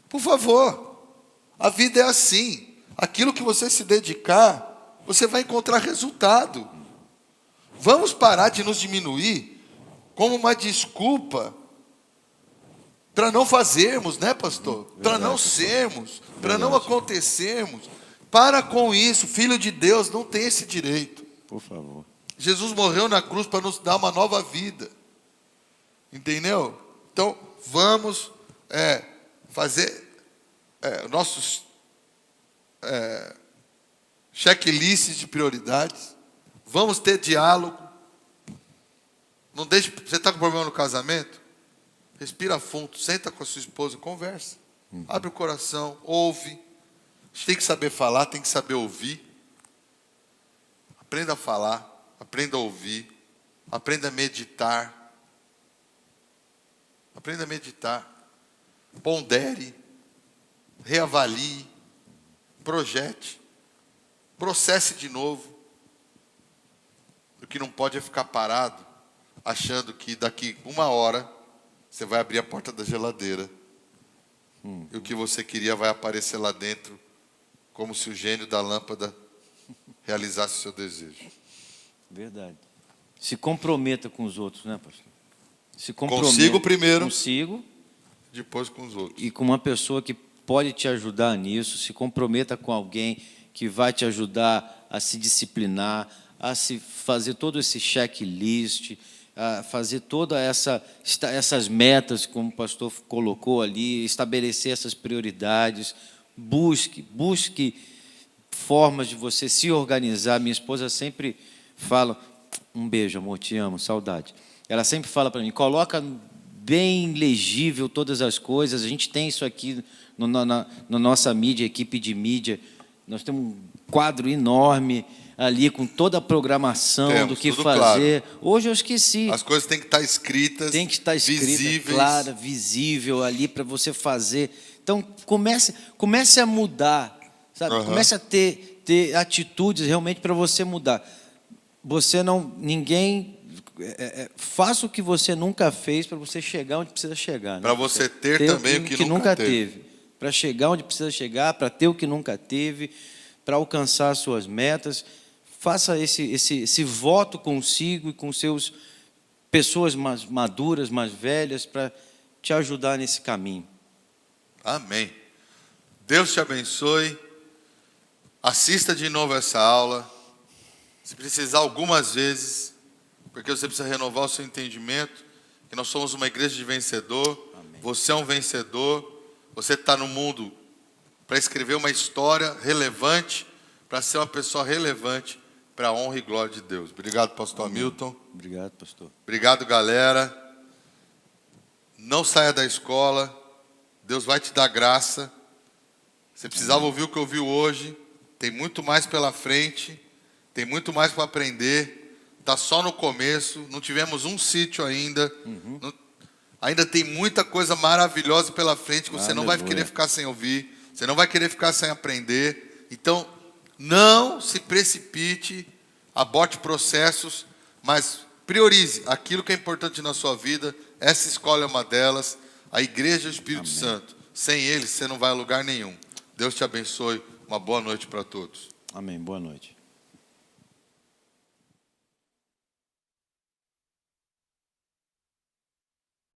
Por favor. A vida é assim. Aquilo que você se dedicar, você vai encontrar resultado. Vamos parar de nos diminuir como uma desculpa para não fazermos, né, pastor? Para não sermos, para não acontecermos. Para com isso, filho de Deus não tem esse direito. Por favor. Jesus morreu na cruz para nos dar uma nova vida. Entendeu? Então, vamos fazer nossos checklists de prioridades. Vamos ter diálogo. Não deixe. Você está com problema no casamento? Respira fundo, senta com a sua esposa, conversa. Abre o coração, ouve. A gente tem que saber falar, tem que saber ouvir. Aprenda a falar, aprenda a ouvir, aprenda a meditar. Aprenda a meditar. Pondere, reavalie, projete, processe de novo. O que não pode é ficar parado, achando que daqui 1 hora você vai abrir a porta da geladeira. E o que você queria vai aparecer lá dentro, como se o gênio da lâmpada realizasse o seu desejo. Verdade. Se comprometa com os outros, né, pastor? Se comprometa Consigo primeiro, consigo, depois com os outros. e com uma pessoa que pode te ajudar nisso. Se comprometa com alguém que vai te ajudar a se disciplinar, a se fazer todo esse checklist. a fazer toda essas metas, como o pastor colocou ali, estabelecer essas prioridades. Busque formas de você se organizar. Minha esposa sempre fala, um beijo, amor, te amo, saudade. Ela sempre fala para mim, coloca bem legível todas as coisas. A gente tem isso aqui na nossa mídia, equipe de mídia. Nós temos um quadro enorme ali com toda a programação do que fazer. Claro. Hoje eu esqueci. As coisas têm que estar escritas, visíveis, clara, visível ali para você fazer. Então comece a mudar, sabe? Uhum. Comece a ter atitudes realmente para você mudar. Faça o que você nunca fez para você chegar onde precisa chegar. Né? Para você ter também o que nunca teve. Para chegar onde precisa chegar, para ter o que nunca teve, para alcançar as suas metas. Faça esse voto consigo e com pessoas mais maduras, mais velhas, para te ajudar nesse caminho. Amém. Deus te abençoe. Assista de novo essa aula. Se precisar algumas vezes, porque você precisa renovar o seu entendimento, que nós somos uma igreja de vencedor. Amém. Você é um vencedor. Você está no mundo para escrever uma história relevante, para ser uma pessoa relevante, para a honra e glória de Deus. Obrigado, pastor Hamilton. Obrigado, pastor. Obrigado, galera. Não saia da escola. Deus vai te dar graça. Você precisava ouvir o que ouviu hoje. Tem muito mais pela frente. Tem muito mais para aprender. Está só no começo. Não tivemos um sítio ainda. Ainda tem muita coisa maravilhosa pela frente que você não vai querer ficar sem ouvir. Você não vai querer ficar sem aprender. Então, não se precipite, aborte processos, mas priorize aquilo que é importante na sua vida. Essa escola é uma delas. A Igreja do Espírito Santo. Sem ele, você não vai a lugar nenhum. Deus te abençoe. Uma boa noite para todos. Amém. Boa noite.